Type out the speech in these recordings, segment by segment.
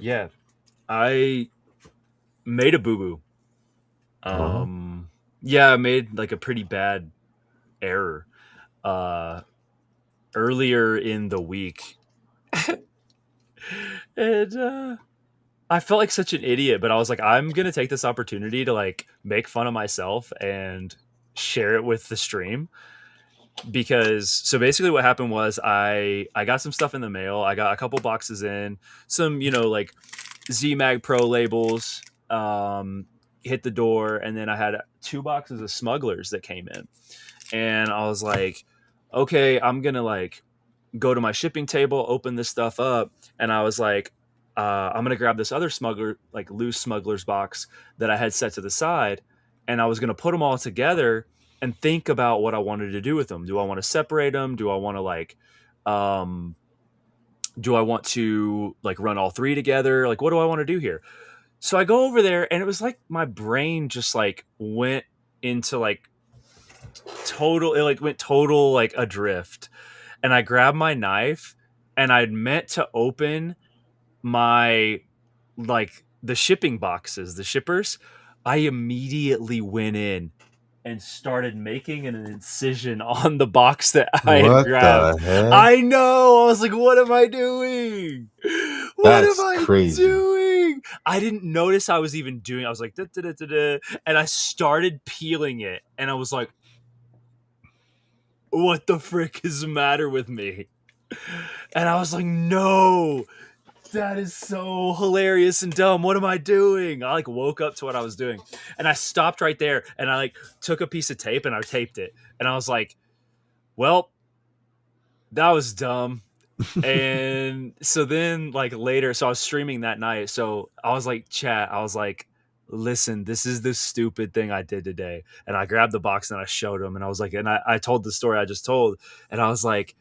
Yeah, I made a boo boo. Oh, Yeah, I made like a pretty bad error uh earlier in the week. And I felt like such an idiot, but I was like, I'm gonna take this opportunity to like make fun of myself and share it with the stream. Because so basically what happened was I got some stuff in the mail. I got a couple boxes in, some, like ZMag Pro labels, hit the door, and then I had 2 boxes of smugglers that came in. And I was like, okay, I'm gonna like go to my shipping table, open this stuff up, and I was like, I'm gonna grab this other smuggler, like loose smugglers box that I had set to the side, and I was gonna put them all together and think about what I wanted to do with them. Do I want to separate them? Do I want to um, do I want to like run all three together? Like, what do I want to do here? So I go over there, and it was like my brain just like went into like total, it like went total like adrift, and I grabbed my knife and I'd meant to open my like the shipping boxes, the shippers. I immediately went in and started making an incision on the box that I had what grabbed. the heck? I know. I was like, what am I doing? What am That's I crazy. doing? I didn't notice I was even doing. I was like, da, da, da, da, da, and I started peeling it, and I was like, what the frick is the matter with me? And I was like, no, that is so hilarious and dumb. What am I doing? I like woke up to what I was doing, and I stopped right there, and I like took a piece of tape and I taped it, and I was like, well, that was dumb. And so then like later, so I was streaming that night, so I was like, chat, I was like, listen, this is the stupid thing I did today. And I grabbed the box and I showed him, and I was like, and I told the story I just told, and I was like,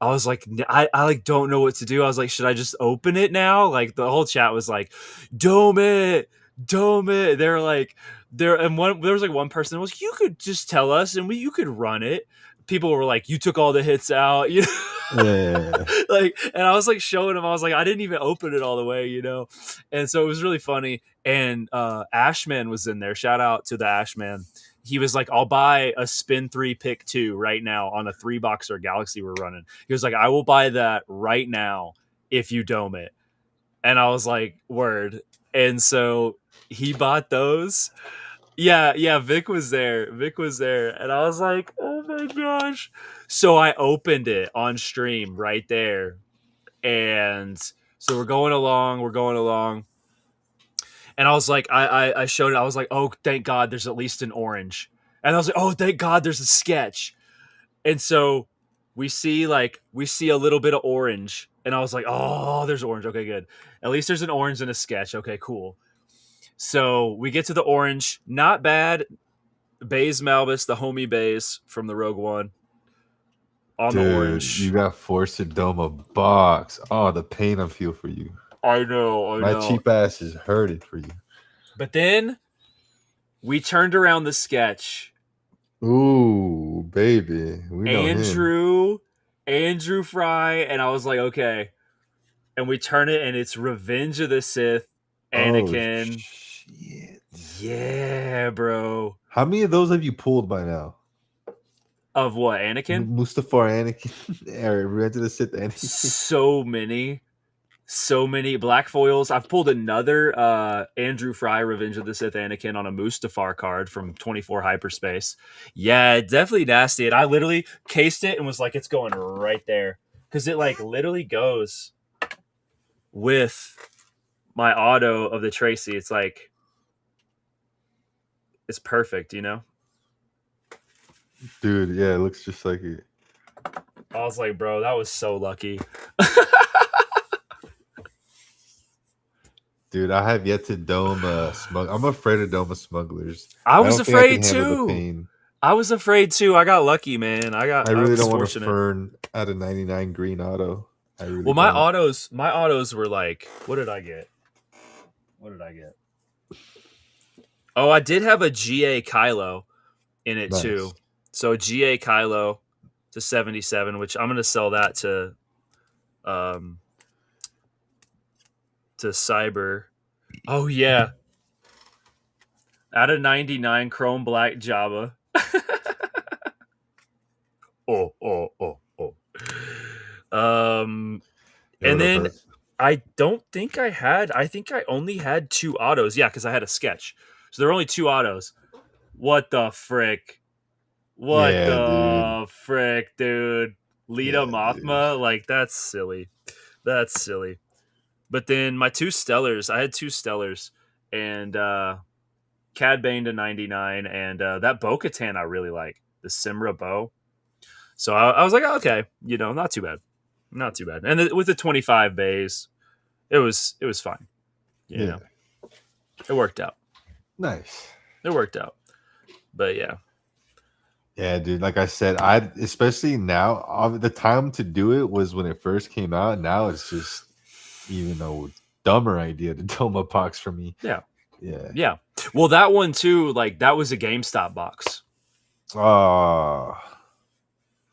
I like don't know what to do. I was like, should I just open it now? Like the whole chat was like, dome it, dome it. They're like, there was like one person that was, you could just tell us and you could run it. People were like, you took all the hits out, Yeah. like, and I was like showing them, I was like, I didn't even open it all the way. And so it was really funny. And Ashman was in there. Shout out to the Ashman. He was like, I'll buy a spin 3 pick 2 right now on a 3-boxer Galaxy we're running. He was like, I will buy that right now if you dome it. And I was like, word. And so he bought those. Yeah, Vic was there. Vic was there. And I was like, oh my gosh. So I opened it on stream right there. And so we're going along. And I was like, I showed it. I was like, oh, thank God there's at least an orange. And I was like, oh, thank God there's a sketch. And so we see a little bit of orange. And I was like, oh, there's orange. Okay, good. At least there's an orange and a sketch. Okay, cool. So we get to the orange. Not bad. Baze Malbus, the homie Baze from the Rogue One on the Dude, you orange. got forced to dome a box. Oh, the pain I feel for you. I know, I My know. cheap ass is hurting for you. But then we turned around the sketch. Ooh, baby. We know him. Andrew, Andrew Fry, and I was like, okay. And we turn it, and it's Revenge of the Sith, Oh, Anakin. shit. Yeah, bro. How many of those have you pulled by now? Of what, Anakin? Mustafar Anakin? Or Revenge of the Sith Anakin? So many. So many black foils. I've pulled another Andrew Fry Revenge of the Sith Anakin on a Mustafar card from 24 hyperspace. Yeah, definitely nasty. And I literally cased it and was like, it's going right there. Because it like literally goes with my auto of the Tracy. It's like, it's perfect. Dude, yeah, it looks just like it. I was like, bro, that was so lucky. Dude, I have yet to dome a smug. I'm afraid of dome a smugglers. I I was don't think I can afraid handle the too. pain. I was afraid too. I got lucky, man. I I really was don't want to fortunate. fern at a 99 green auto. I really Well, my don't. autos were like, what did I get? What did I get? Oh, I did have a GA Kylo in it Nice. too. So GA Kylo to 77, which I'm gonna sell that um to Cyber. Oh yeah, out of 99 Chrome Black Java. Oh. Um, Yo, and what up, then brother? I don't think I had. I think I only had two autos. Yeah, because I had a sketch. So there were only two autos. What the frick? What Yeah, dude. the frick, dude? Lita Yeah, dude. Mothma? Like, that's silly. That's silly. But then my two stellars, I had two stellars, and Cad Bane to 99, and that Bo Katan I really like, the Simra Bo. So I was like, oh, okay, not too bad. Not too bad. And with the 25 bays, it was fine. You Yeah. know, it worked out. Nice. It worked out. But yeah. Yeah, dude. Like I said, I especially now, the time to do it was when it first came out. Now it's just even a dumber idea to Doma box for me. Yeah. Yeah. Yeah. Well, that one too, like that was a GameStop box. Oh.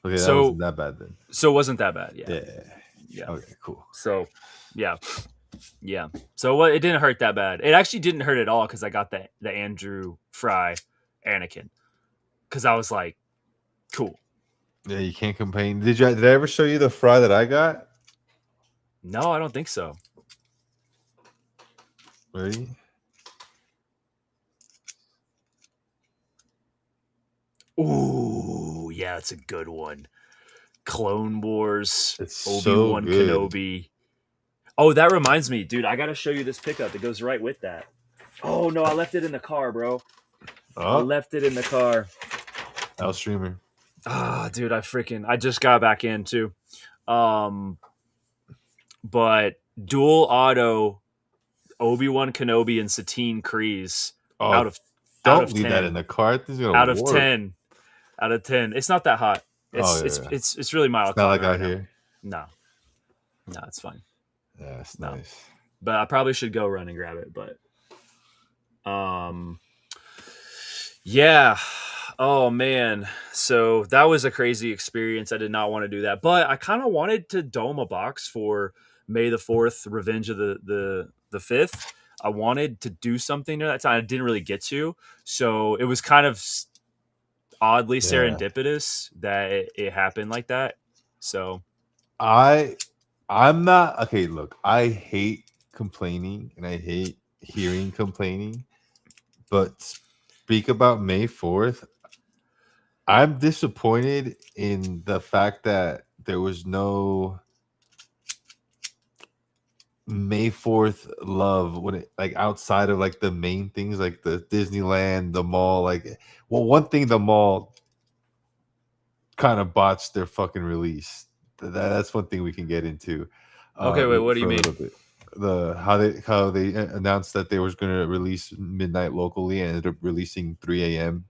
Okay, that So wasn't that bad then. so it wasn't that bad. Yeah. Yeah. Yeah. Okay, cool. So yeah. Yeah. So what it didn't hurt that bad. It actually didn't hurt at all because I got the Andrew Fry Anakin. Because I was like, cool. Yeah, you can't complain. Did I ever show you the fry that I got? No, I don't think so. Ready? Ooh, yeah, it's a good one. Clone Wars, It's so Obi-Wan good. Kenobi. Oh, that reminds me, dude. I gotta show you this pickup. It goes right with that. Oh no, I left it in the car, bro. I Oh, left it in the car. L streamer. Dude, I just got back in too. Um, but dual auto Obi-Wan Kenobi and Satine Kryze out Oh, of out don't of leave that in 10. the car. This is gonna Out of warp. 10. Out of 10. It's not that hot. Oh It's it's yeah. it's it's really It's mild not like climate right out now. here. No. No, it's fine. Yeah, it's No. nice. But I probably should go run and grab it, but yeah. Oh man. So that was a crazy experience. I did not want to do that. But I kind of wanted to dome a box for May the 4th, Revenge of the 5th. I wanted to do something at that time. I didn't really get to. So it was kind of oddly Yeah. serendipitous that it happened like that. So I'm not okay. Look, I hate complaining and I hate hearing complaining, but speak about May 4th. I'm disappointed in the fact that there was no May 4th love when it like outside of like the main things like the Disneyland, the mall. Like, well, one thing the mall kind of botched their fucking release. That's one thing we can get into okay, wait, what do for you a mean? little bit. How they announced that they was going to release midnight locally and ended up releasing 3 a.m.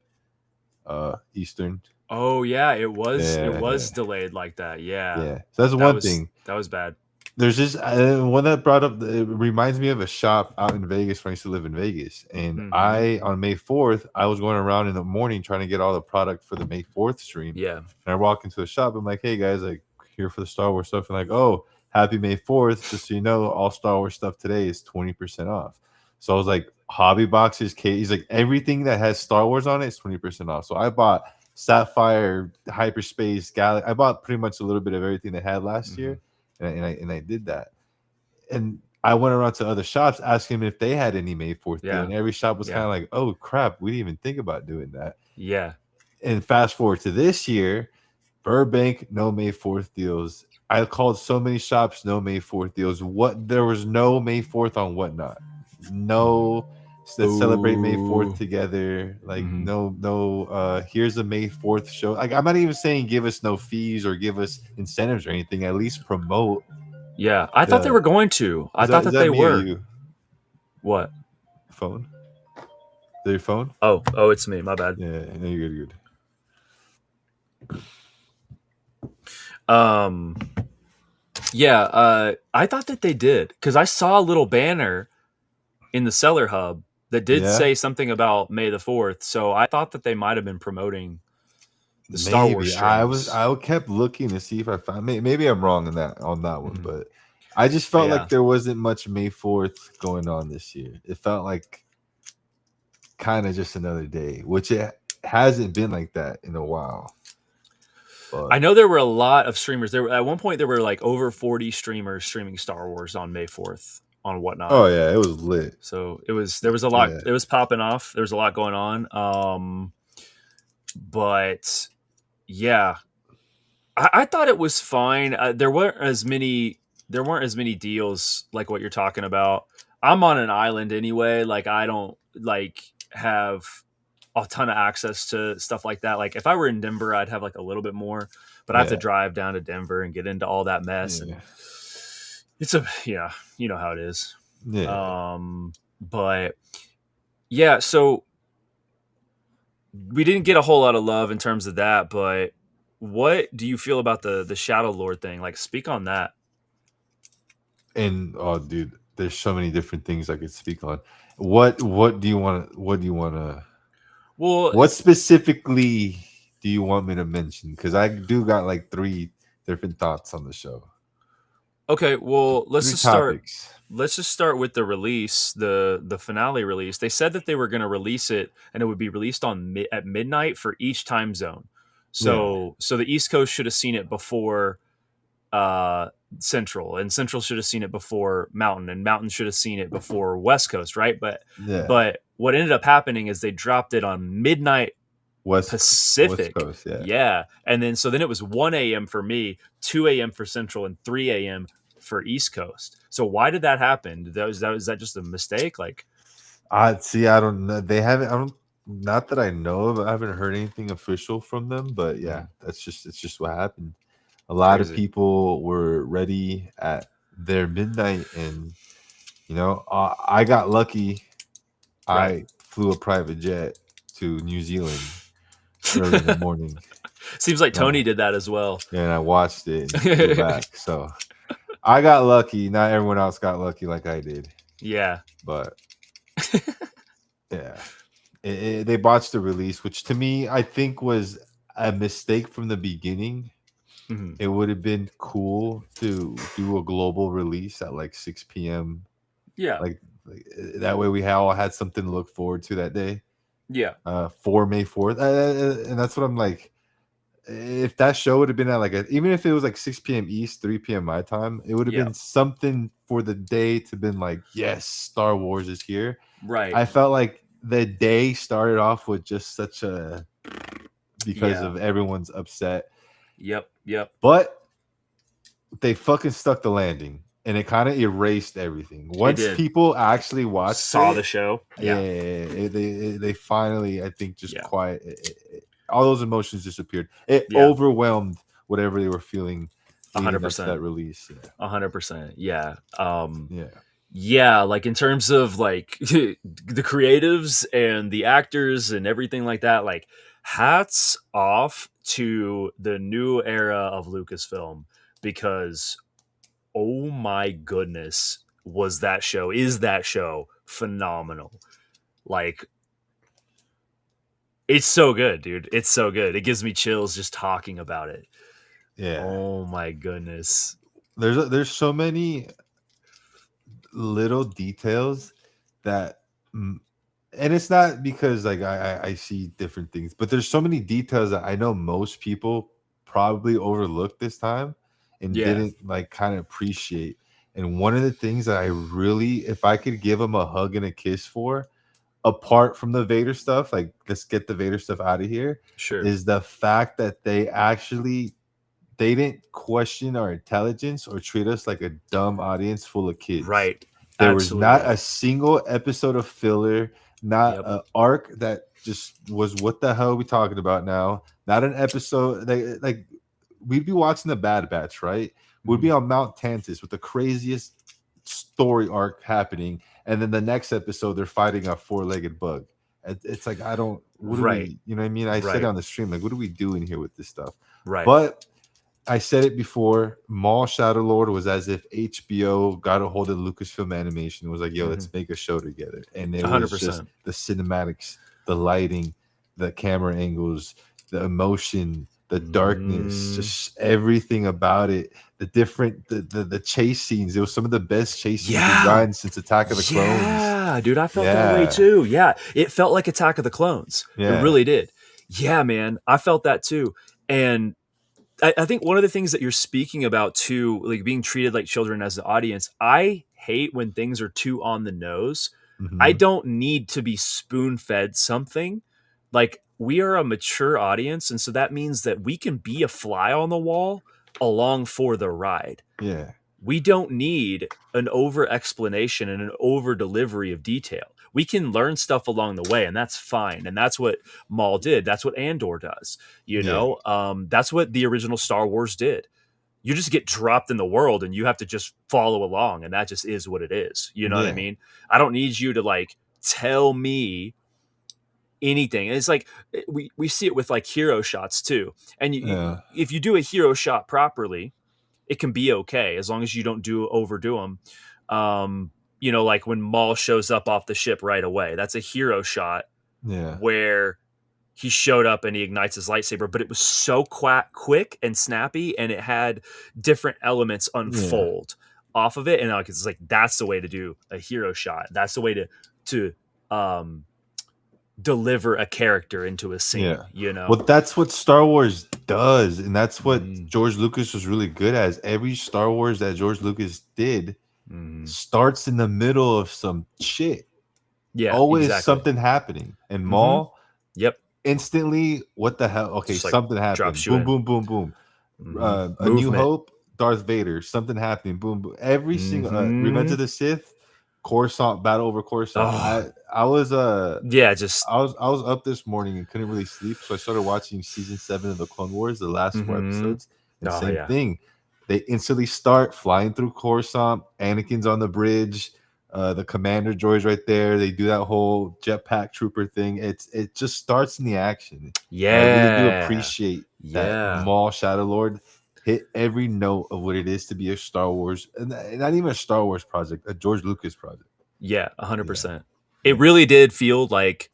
Eastern. Oh yeah, it was Yeah, delayed like that. Yeah. yeah. So that's That one was thing. that was bad. There's just one that brought up. It reminds me of a shop out in Vegas when I used to live in Vegas, and Mm-hmm. I on May 4th I was going around in the morning trying to get all the product for the May 4th stream. Yeah. And I walk into the shop. I'm like, "Hey guys, like here for the Star Wars stuff." And like, "Oh, happy May 4th! Just so you know, all Star Wars stuff today is 20% off." So I was like, "Hobby boxes, he's like everything that has Star Wars on it is 20% off." So I bought Sapphire, Hyperspace, Galaxy. I bought pretty much a little bit of everything they had last Mm-hmm. year, and I did that. And I went around to other shops asking them if they had any May 4th deal, Yeah. and every shop was kind Yeah. of like, "Oh crap, we didn't even think about doing that." Yeah. And fast forward to this year, Burbank, no May 4th deals. I called so many shops, no May 4th deals. What there was no May 4th on Whatnot. No, let's celebrate May 4th Ooh. together. Like Mm-hmm. no, here's a May 4th show. Like I'm not even saying give us no fees or give us incentives or anything. At least promote Yeah. I thought they the were going to. I is thought that is that that they me or were. you? What? Phone? Is that your phone? Oh, it's me. My bad. Yeah, no, you're good. Um. Yeah. I thought that they did because I saw a little banner in the seller hub that did Yeah, say something about May the 4th. So I thought that they might have been promoting the Star Wars maybe streams. I kept looking to see if I found. Maybe I'm wrong on that one, Mhm. but I just But felt yeah, like there wasn't much May 4th going on this year. It felt like kind of just another day, which it hasn't been like that in a while. I But know there were a lot of streamers. There at one point there were like over 40 streamers streaming Star Wars on May 4th on Whatnot. oh yeah, it was lit. So there was a lot. Yeah, It was popping off. There was a lot going on. But yeah, I thought it was fine. There weren't as many deals like what you're talking about. I'm on an island anyway. Like I don't like have a ton of access to stuff like that. Like if I were in Denver, I'd have like a little bit more, but I have to yeah, drive down to Denver and get into all that mess, and yeah, it's a yeah, you know how it is. yeah. But yeah, so we didn't get a whole lot of love in terms of that, but what do you feel about the Shadow Lord thing? Like, speak on that. And oh, dude, there's so many different things I could speak on. What do you want? What do you want to? Well, What specifically do you want me to mention? Because I do got like three different thoughts on the show. okay. Well, Three topics. Let's just start with the release, the finale release. They said that they were going to release it, and it would be released at midnight for each time zone. Yeah, So the East Coast should have seen it before uh Central, and Central should have seen it before Mountain, and Mountain should have seen it before West Coast, right? yeah. But what ended up happening is they dropped it on midnight West Pacific. Coast. Yeah. Yeah. And then so then it was 1 a.m. for me, 2 a.m. for Central, and 3 a.m. for East Coast. So why did that happen? Was that just a mistake? Like, I see. I don't know. They haven't. I don't. Not that I know of. I haven't heard anything official from them. But yeah, that's just. It's just what happened. A lot of crazy. people were ready at their midnight, and I got lucky. Right. I flew a private jet to New Zealand early in the morning. Seems like Uh, Tony did that as well. and I watched it and flew back. So I got lucky. Not everyone else got lucky like I did. Yeah. But yeah, they botched the release, which to me I think was a mistake from the beginning. Mhm. It would have been cool to do a global release at like 6 p.m. Yeah. Like that way we all had something to look forward to that day. Yeah. For May 4th, and that's what I'm like. If that show would have been at like even if it was like 6 p.m. East, 3 p.m. my time, it would have Yeah. been something for the day to been like, yes, Star Wars is here. Right. I felt like the day started off with just such a because Yeah. of everyone's upset. Yep. But they fucking stuck the landing, and it kind of erased everything. Once did. people actually watched Saw it, the show. yeah, Yeah. they finally, I think, just Yeah. quiet. All those emotions disappeared. It Yeah. overwhelmed whatever they were feeling leading up to 100%. that release. 100%. Yeah. Yeah. Yeah, like in terms of like the creatives and the actors and everything like that, like hats off to the new era of Lucasfilm, because oh my goodness, is that show phenomenal. Like, it's so good, dude. It's so good. It gives me chills just talking about it. Yeah. Oh my goodness. There's so many little details that and it's not because like I see different things, but there's so many details that I know most people probably overlooked this time and Yeah. didn't like kind of appreciate. And one of the things that I really, if I could give them a hug and a kiss for, apart from the Vader stuff, like let's get the Vader stuff out of here, Sure. is the fact that they didn't question our intelligence or treat us like a dumb audience full of kids. Right. There was not Absolutely. a single episode of filler, not Yep. an arc that just was what the hell are we talking about now? Not an episode like we'd be watching the Bad Batch, right? We'd be on Mount Tantus with the craziest story arc happening, and then the next episode they're fighting a four-legged bug. It's like what do Right. we, you know what I mean? I said Right. it on the stream, like, what are we doing here with this stuff? Right. But I said it before, Maul Shadow Lord was as if HBO got a hold of Lucasfilm Animation and was like, yo, let's make a show together. And it was just 100%. the cinematics, the lighting, the camera angles, the emotion, the darkness, Mm. just everything about it. The different the chase scenes. It was some of the best chase scenes we've Yeah. gotten since Attack of the Clones. Yeah, dude, I felt that way Yeah, too. Yeah, it felt like Attack of the Clones. It yeah. really did. Yeah, man, I felt that too. And I think one of the things that you're speaking about too, like being treated like children as the audience, I hate when things are too on the nose. I Hmm. don't need to be spoon fed something. Like we are a mature audience, and so that means that we can be a fly on the wall along for the ride. Yeah, We don't need an over explanation and an over delivery of detail. We can learn stuff along the way, and that's fine. And that's what Maul did. That's what Andor does. yeah, That's what the original Star Wars did. You just get dropped in the world, and you have to just follow along, and that just is what it is. You know what I yeah, mean? I don't need you to like tell me anything. And it's like we see it with like hero shots too. And yeah, if you do a hero shot properly, it can be okay as long as you don't overdo them. Like when Maul shows up off the ship right away, that's a hero shot yeah, where he showed up and he ignites his lightsaber, but it was so quick and snappy, and it had different elements yeah, unfold off of it, and like it's like that's the way to do a hero shot. That's the way to um, deliver a character into a yeah. scene. You know. Well, that's what Star Wars does, and that's what Mm, George Lucas was really good at. Is every Star Wars that George Lucas did mm. starts in the middle of some shit. Yeah, Always exactly. something happening. And Mm-hmm. Maul Yep. instantly, what the hell? Okay, Just like something happened. drops you Boom, in. boom, boom, boom. Mm-hmm. A New Movement. Hope, Darth Vader, something happening. Boom, boom. Every single Revenge Mm-hmm. of the Sith, Coruscant, battle over Coruscant. Oh, I was yeah, just I was up this morning and couldn't really sleep, so I started watching season 7 of the Clone Wars, the last 4 mm-hmm. episodes, and Oh same yeah. thing. They instantly start flying through Coruscant. Anakin's on the bridge. The commander droid's right there. They do that whole jetpack trooper thing. It just starts in the action, and I really do Yeah. appreciate that Yeah. Maul Shadow Lord hit every note of what it is to be a Star Wars, and not even a Star Wars project, a George Lucas project. Yeah, Yeah, 100%. It yeah, really did feel like,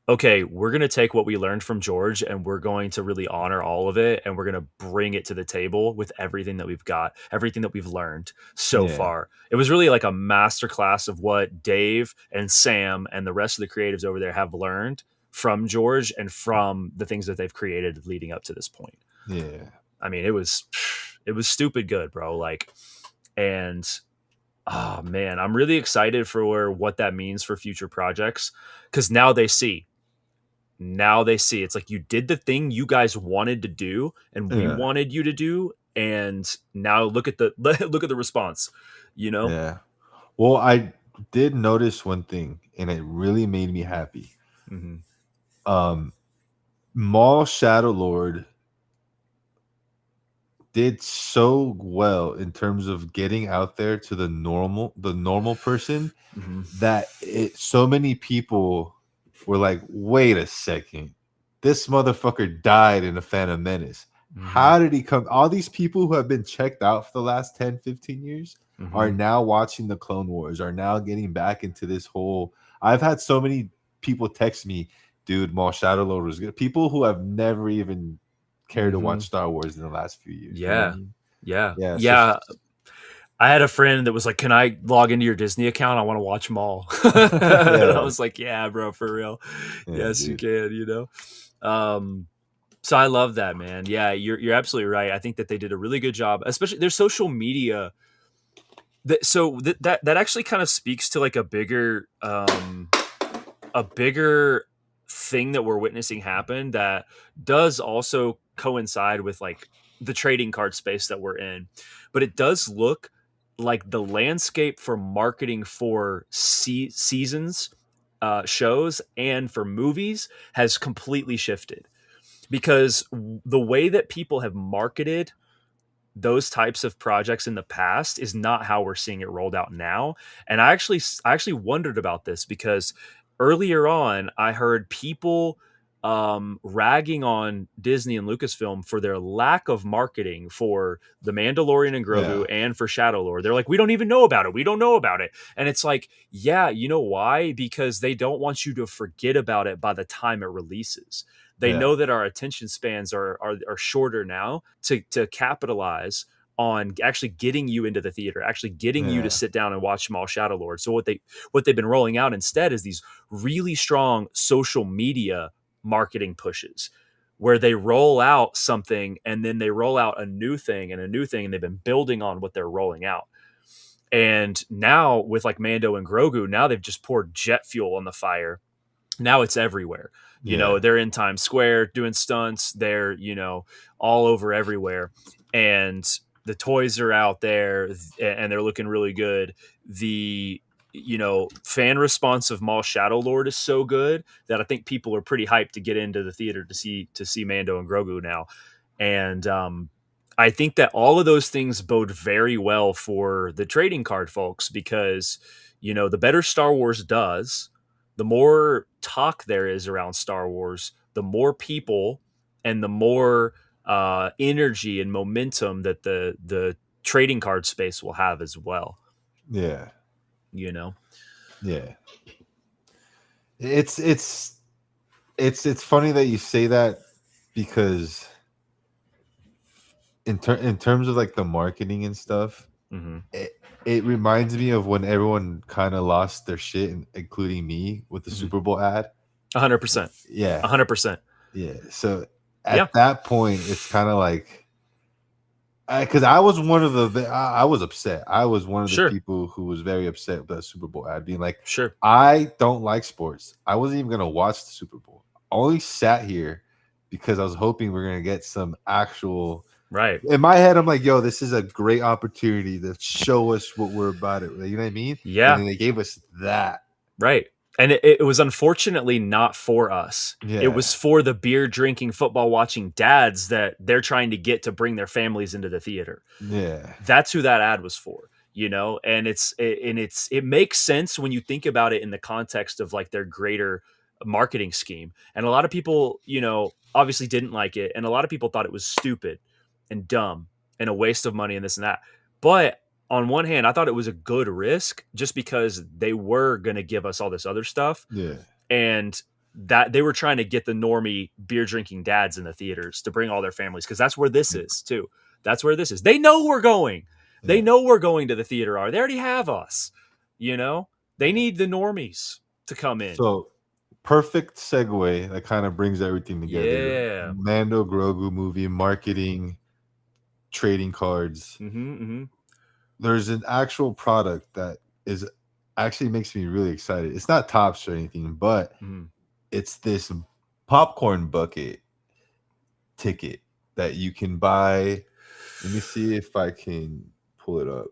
okay, we're going to take what we learned from George and we're going to really honor all of it, and we're going to bring it to the table with everything that we've got, everything that we've learned so yeah, far. It was really like a masterclass of what Dave and Sam and the rest of the creatives over there have learned from George and from the things that they've created leading up to this point. yeah, I mean, it was stupid good, bro. Like, and oh man, I'm really excited for what that means for future projects, because now they see it's like you did the thing you guys wanted to do and we yeah, wanted you to do, and now look at the look at the response, you know. yeah. Well, I did notice one thing, and it really made me happy. Mm-hmm. Um, Maul Shadow Lord did so well in terms of getting out there to the normal person, Mm-hmm. that so many people were like, wait a second, this motherfucker died in the Phantom Menace. Mm-hmm. How did he come? All these people who have been checked out for the last 10, 15 years are Mm-hmm. now watching the Clone Wars, are now getting back into this whole. I've had so many people text me, dude, Maul Shadow Lord was good. People who have never even cared to Mm-hmm. watch Star Wars in the last few years. You know what I Yeah, mean? yeah, Yeah. So yeah. I had a friend that was like, "Can I log into your Disney account? I want to watch them all." And I yeah, was like, "Yeah, bro, for real. yeah, Yes, you dude. can." So I love that, man. Yeah, you're absolutely right. I think that they did a really good job, especially their social media. That actually kind of speaks to like a bigger thing that we're witnessing happen, that does also coincide with like the trading card space that we're in. But it does look like the landscape for marketing for seasons, shows, and for movies has completely shifted, because the way that people have marketed those types of projects in the past is not how we're seeing it rolled out now. And I actually wondered about this, because earlier on I heard people ragging on Disney and Lucasfilm for their lack of marketing for The Mandalorian and Grogu Yeah. and for Shadow Lord. They're like, we don't even know about it. We don't know about it. And it's like, yeah, you know why? Because they don't want you to forget about it by the time it releases. They Yeah. know that our attention spans are shorter now to capitalize on actually getting you into the theater, actually getting you to Yeah. sit down and watch Small Shadow Lord. So what they've been rolling out instead is these really strong social media marketing pushes where they roll out something and then they roll out a new thing and a new thing, and they've been building on what they're rolling out. And now with like Mando and Grogu, now they've just poured jet fuel on the fire. Now it's everywhere. You know, Yeah. they're in Times Square doing stunts. They're, all over everywhere. And the toys are out there and they're looking really good. The, fan response of Maul Shadow Lord is so good that I think people are pretty hyped to get into the theater to see Mando and Grogu now. And I think that all of those things bode very well for the trading card folks because, the better Star Wars does, the more talk there is around Star Wars, the more people and the more energy and momentum that the trading card space will have as well. Yeah. You know, Yeah. It's funny that you say that because in terms of like the marketing and stuff, mm-hmm. it reminds me of when everyone kind of lost their shit, including me, with the Mm-hmm. Super Bowl ad. 100%, Yeah. 100%. Yeah. So Yeah, at that point, it's kind of like because I was one of I was upset. I was one of the sure, people who was very upset with that Super Bowl ad, being like, sure, I don't like sports. I wasn't even gonna watch the Super Bowl. I only sat here because I was hoping we are gonna get some actual. right, In my head, I'm like, yo, this is a great opportunity to show us what we're about it. You know what I mean? And yeah, then they gave us that. right. And it was unfortunately not for us. It Yeah. was for the beer drinking, football watching dads that they're trying to get to bring their families into the theater. Yeah. That's who that ad was for, and it makes sense when you think about it in the context of like their greater marketing scheme. And a lot of people, obviously didn't like it, and a lot of people thought it was stupid and dumb and a waste of money and this and that. But on one hand, I thought it was a good risk just because they were going to give us all this other stuff, Yeah. and that they were trying to get the normie beer drinking dads in the theaters to bring all their families, because that's where this is too. That's where this is. They know we're going. They Yeah. know we're going to the theater. They already have us. You know, they need the normies to come in. So perfect segue that kind of brings everything together. Yeah. Mando Grogu movie, marketing, trading cards. Mm-hmm, mm-hmm, There's an actual product that is actually makes me really excited. It's not Tops or anything, but mm-hmm. it's this popcorn bucket ticket that you can buy. Let me see if I can pull it up.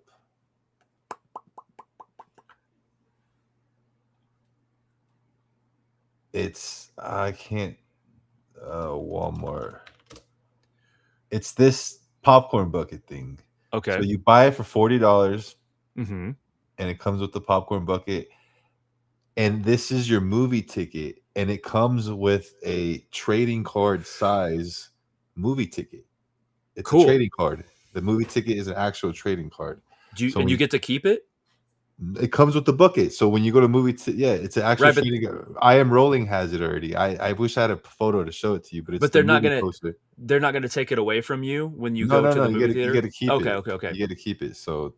It's I can't Walmart. It's this popcorn bucket thing. So Okay. you buy it for $40 Mm-hmm. and it comes with the popcorn bucket. And this is your movie ticket, and it comes with a trading card size movie ticket. It's a Cool. trading card. The movie ticket is an actual trading card. So And when you get to keep it, it comes with the bucket. So when you go to yeah, it's an actual right? But trading card. I Am Rolling has it already. I wish I had a photo to show it to you, but it's but the movie poster. they're not gonna take it away from you when you No, go no, to no. the movie You theater. gotta keep Okay. it. Okay. Okay. You gotta keep it. So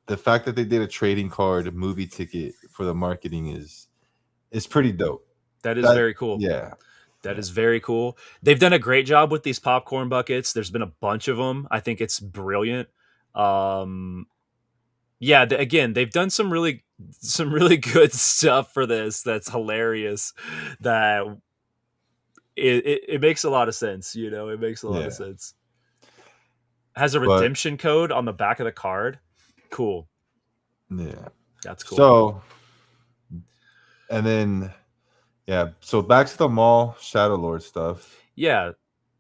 the fact that they did a trading card movie ticket for the marketing is pretty dope. That is That very cool. yeah. That Yeah. is very cool. They've done a great job with these popcorn buckets. There's been a bunch of them. I think it's brilliant. Yeah, again, they've done some really good stuff for this. That's hilarious. That it makes a lot of sense. It makes a lot of Yeah. sense. Has a But redemption code on the back of the card. Cool. yeah. That's cool. So and then yeah, so back to the mall Shadow Lord stuff. Yeah.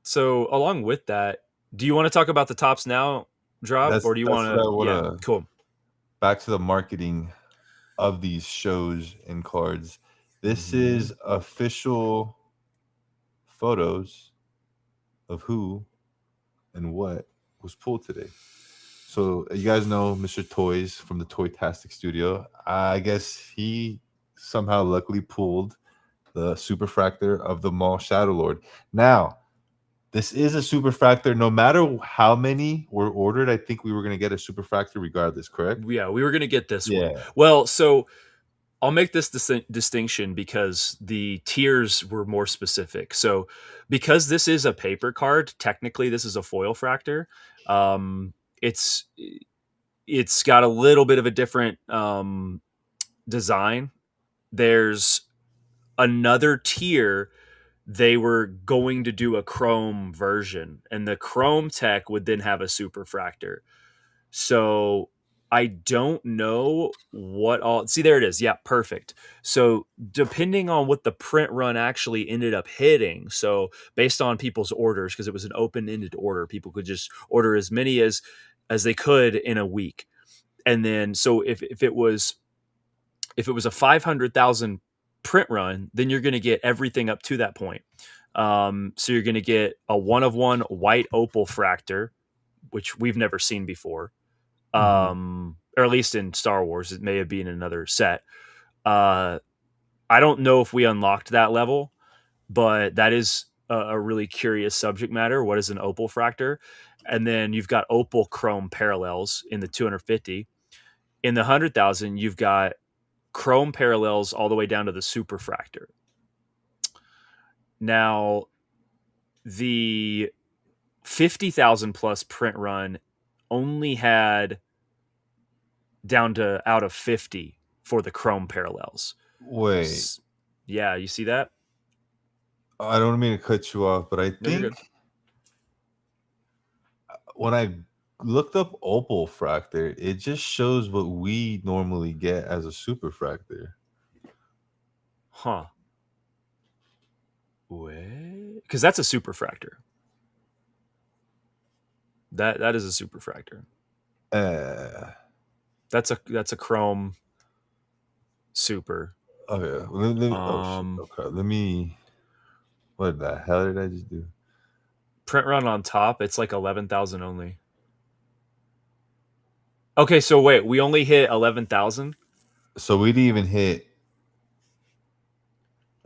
So along with that, do you want to talk about the tops now drop, or do you want That's what I to? Yeah. wanna Cool. back to the marketing of these shows and cards. This Mm-hmm. is official photos of who and what was pulled today. So you guys know Mr. Toys from the Toytastic Studio. I guess he somehow luckily pulled the Superfractor of the Mall Shadow Lord. Now, this is a Superfractor. No matter how many were ordered, I think we were going to get a Superfractor regardless, correct? Yeah, we were going to get this one. Yeah. Well, so I'll make this distinction because the tiers were more specific. So, because this is a paper card, technically this is a foil fractor. Um, it's it's got a little bit of a different design. There's another tier. They were going to do a chrome version, and the chrome tech would then have a superfractor. So I don't know what all. See, there it is. Yeah, perfect. So depending on what the print run actually ended up hitting, so based on people's orders, because it was an open-ended order, people could just order as many as they could in a week. And then so if it was a 500,000 print run, then you're going to get everything up to that point. So you're going to get a one of one white opal fractor, which we've never seen before, Mhm. or at least in Star Wars. It may have been another set. Uh, I don't know if we unlocked that level, but that is a really curious subject matter. What is an opal fractor? And then you've got opal chrome parallels in the 250. In the 100,000, you've got chrome parallels all the way down to the superfractor. Now, the 50,000 plus print run only had down to out of 50 for the chrome parallels. Wait, Yeah, you see that? I don't mean to cut you off, but I No, you're think good. when I looked up opal fractor, it just shows what we normally get as a Superfractor. Huh. Wait. Because that's a superfractor. That is a superfractor. Uh, That's a chrome super. okay. Oh shit. Um Okay. Let me. What the hell did I just do? Print run on top, it's like 11,000 only. Okay, so wait, we only hit 11,000? So we didn't even hit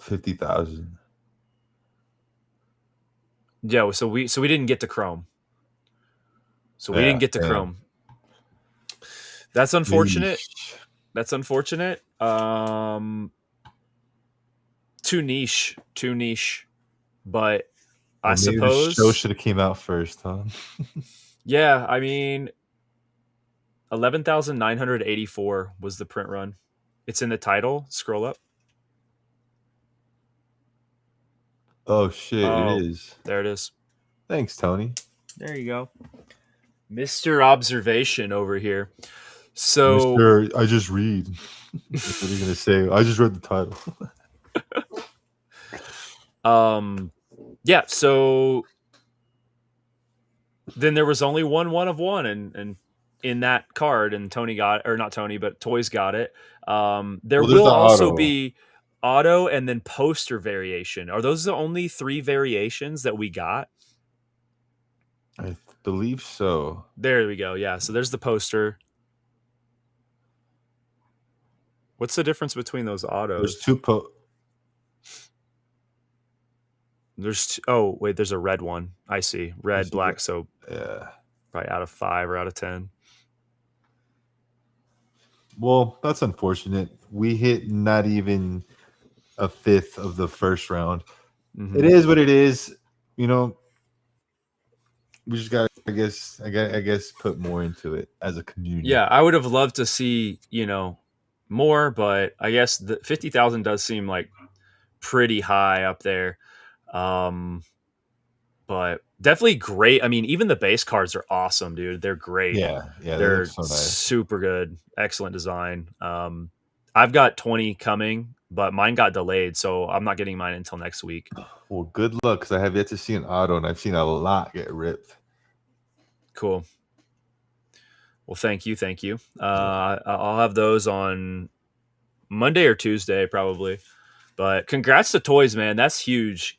50,000. Yeah, so we didn't get to chrome. So we Yeah. didn't get to Damn. chrome. That's unfortunate. Yeesh. That's unfortunate. Too niche. But I Well, maybe the show suppose, should have came out first, huh? yeah. I mean, 11,984 was the print run. It's in the title. Scroll up. Oh shit! It Oh, is. there it is. Thanks, Tony. There you go, Mr. Observation over here. So, Mister, I just read. That's what are you gonna say? I just read the title. um, yeah. So then there was only one of one, and in that card, and Tony got, or not Tony, but Toys got it. There Well, there's will the also auto. be auto and then poster variation. Are those the only three variations that we got? I believe so. There we go. Yeah. So there's the poster. What's the difference between those There's autos? two Oh wait, there's a red one. I see. Red, there's a- black. So yeah. probably out of 5 or out of 10. Well, that's unfortunate. We hit not even a fifth of the first round. It Mm-hmm. is what it is. You know, we just got. I guess put more into it as a community. Yeah, I would have loved to see more, but I guess the 50,000 does seem like pretty high up there. Um, but definitely great. I mean, even the base cards are awesome, dude. They're great. Yeah, yeah, they look They're so nice. super good. Excellent design. I've got 20 coming, but mine got delayed, so I'm not getting mine until next week. Well, good luck because I have yet to see an auto, and I've seen a lot get ripped. Cool. Well, thank you, thank you. Yeah. I'll have those on Monday or Tuesday, probably. But congrats to Toys, man. That's huge.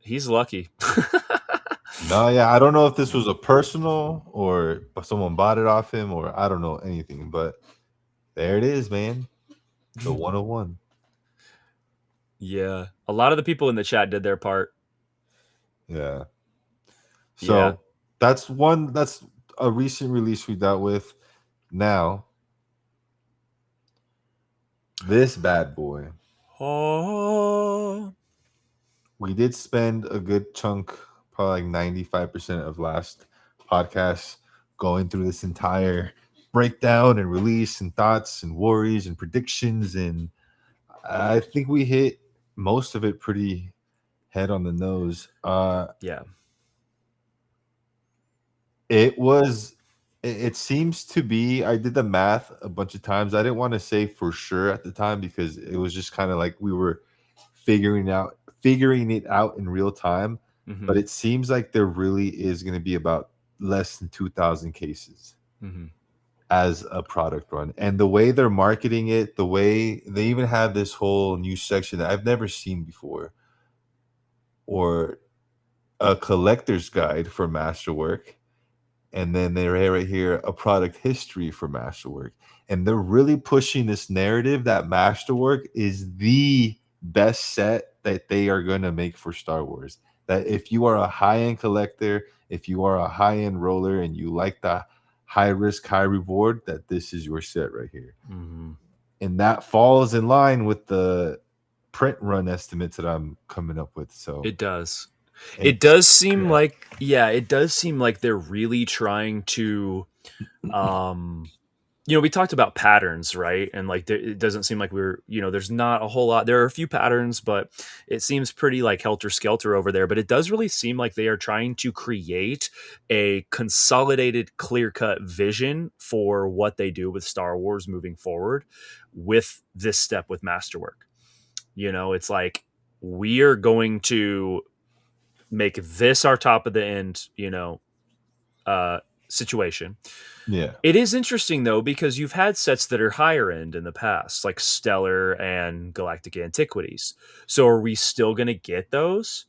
He's lucky. No, yeah, I don't know if this was a personal or someone bought it off him or I don't know anything, but there it is, man. The 101. Yeah. A lot of the people in the chat did their part. Yeah. Yeah. So that's a recent release we dealt with. Now, this bad boy. Oh. We did spend a good chunk, probably like 95% of last podcast going through this entire breakdown and release and thoughts and worries and predictions. And I think we hit most of it pretty head on the nose. Yeah. It seems to be, I did the math a bunch of times. I didn't want to say for sure at the time because it was just kind of like we were figuring it out in real time. But it seems like there really is going to be about less than 2,000 cases as a product run. And the way they're marketing it, the way they even have this whole new section that I've never seen before, or a collector's guide for Masterwork. And then they have right here a product history for Masterwork. And they're really pushing this narrative that Masterwork is the best set that they are going to make for Star Wars. That if you are a high-end collector, if you are a high-end roller and you like the high risk, high reward, that this is your set right here. And that falls in line with the print run estimates that I'm coming up with. So it does. It does seem like, yeah, it does seem like they're really trying to, we talked about patterns, right? And like, it doesn't seem like there's not a whole lot. There are a few patterns, but it seems pretty like helter skelter over there. But it does really seem like they are trying to create a consolidated, clear cut vision for what they do with Star Wars moving forward with this step with Masterwork. It's like, we are going to make this our top of the end, situation. Yeah. It is interesting though, because you've had sets that are higher end in the past, like Stellar and Galactic Antiquities. So are we still going to get those?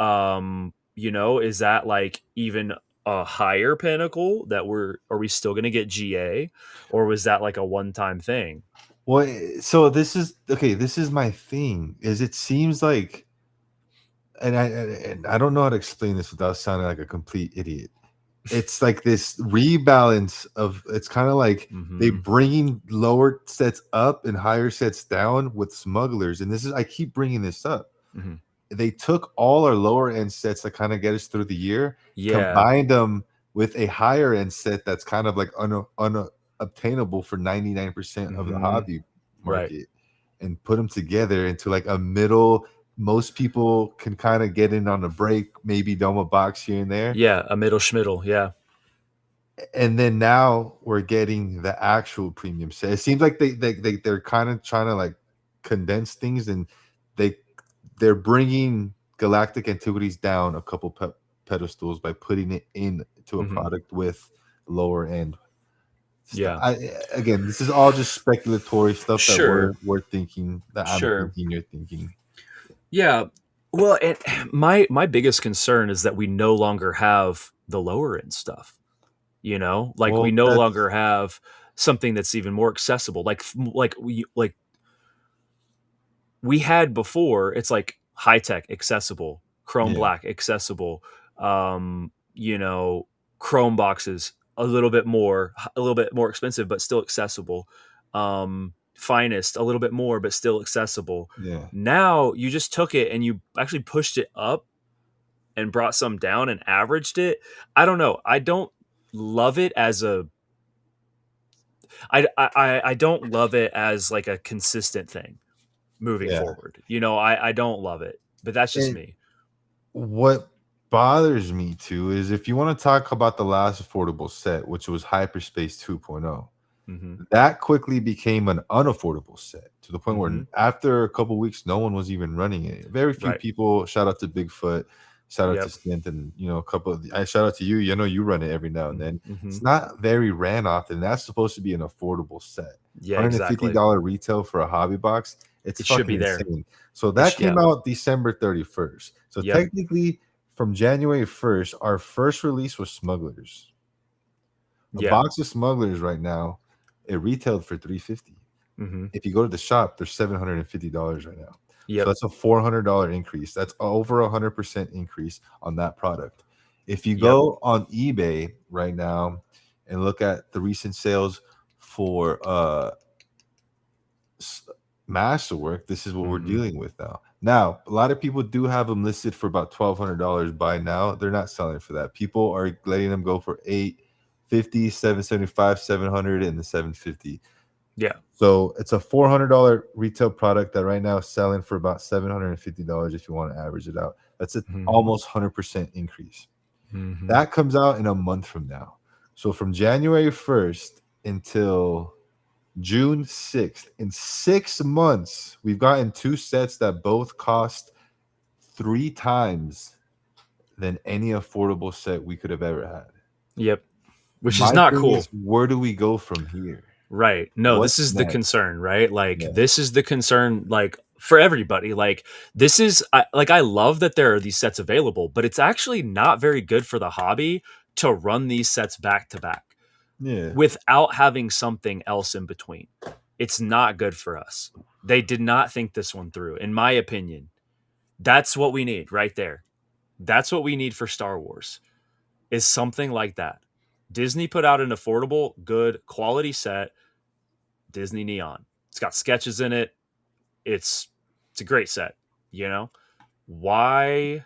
Is that like even a higher pinnacle that are we still going to get GA, or was that like a one-time thing? Well, so this is my thing, is it seems like, and I don't know how to explain this without sounding like a complete idiot. It's like this rebalance of, it's kind of like they bringing lower sets up and higher sets down with smugglers. And this is, I keep bringing this up. They took all our lower end sets that kind of get us through the year, combined them with a higher end set that's kind of like unobtainable for 99% of the hobby market, and put them together into like a middle. Most people can kind of get in on a break, maybe dome a box here and there. Yeah, a middle schmiddle. Yeah. And then now we're getting the actual premium set. It seems like they're kind of trying to like condense things, and they're bringing Galactic Antiquities down a couple pedestals by putting it into a product with lower end stuff. Again, this is all just speculatory stuff that we're thinking, that I'm thinking, you're thinking. Yeah. Well, and my biggest concern is that we no longer have the lower end stuff. We no longer have something that's even more accessible. Like we had before. It's like high tech accessible, chrome black accessible. Chrome boxes a little bit more expensive, but still accessible. Finest a little bit more, but still accessible. Now you just took it and you actually pushed it up and brought some down and averaged it. I don't know. I don't love it as I don't love it as like a consistent thing moving forward. I don't love it, but that's just me. What bothers me too is, if you want to talk about the last affordable set, which was Hyperspace 2.0, that quickly became an unaffordable set, to the point where after a couple weeks, no one was even running it. Very few people. Shout out to Bigfoot, shout out to Stint, and a couple of I shout out to you. You run it every now and then. It's not very ran often. That's supposed to be an affordable set. $150 retail for a hobby box. It's It should fucking be there. insane. So that Yeah. came out December 31st. So Yep. technically, from January 1st, our first release was Smugglers. A Yeah. box of Smugglers right now, it retailed for $350. Mm-hmm. If you go to the shop, they're $750 right now. So Yep. that's a $400 increase. That's over 100% increase on that product. If you Yep. go on eBay right now and look at the recent sales for Masterwork, this is what we're Mm-hmm. dealing with now. Now, a lot of people do have them listed for about $1,200 by now. They're not selling for that. People are letting them go for 850, 775, 700, and the 750. Yeah. So it's a $400 retail product that right now is selling for about $750 if you want to average it out. That's an Mm-hmm. almost 100% increase. Mm-hmm. That comes out in a month from now. So from January 1st until June 6th, in 6 months, we've gotten 2 sets that both cost 3 times than any affordable set we could have ever had. Yep. Which is My not thing cool. is, where do we go from here? Right. No, this What's is the next? concern, right? Like Yeah. this is the concern like for everybody. Like this is I love that there are these sets available, but it's actually not very good for the hobby to run these sets back to back Yeah. without having something else in between. It's not good for us. They did not think this one through, in my opinion. That's what we need right there. That's what we need for Star Wars. Is something like that. Disney put out an affordable, good, quality set, Disney Neon. It's got sketches in it. It's a great set, you know? Why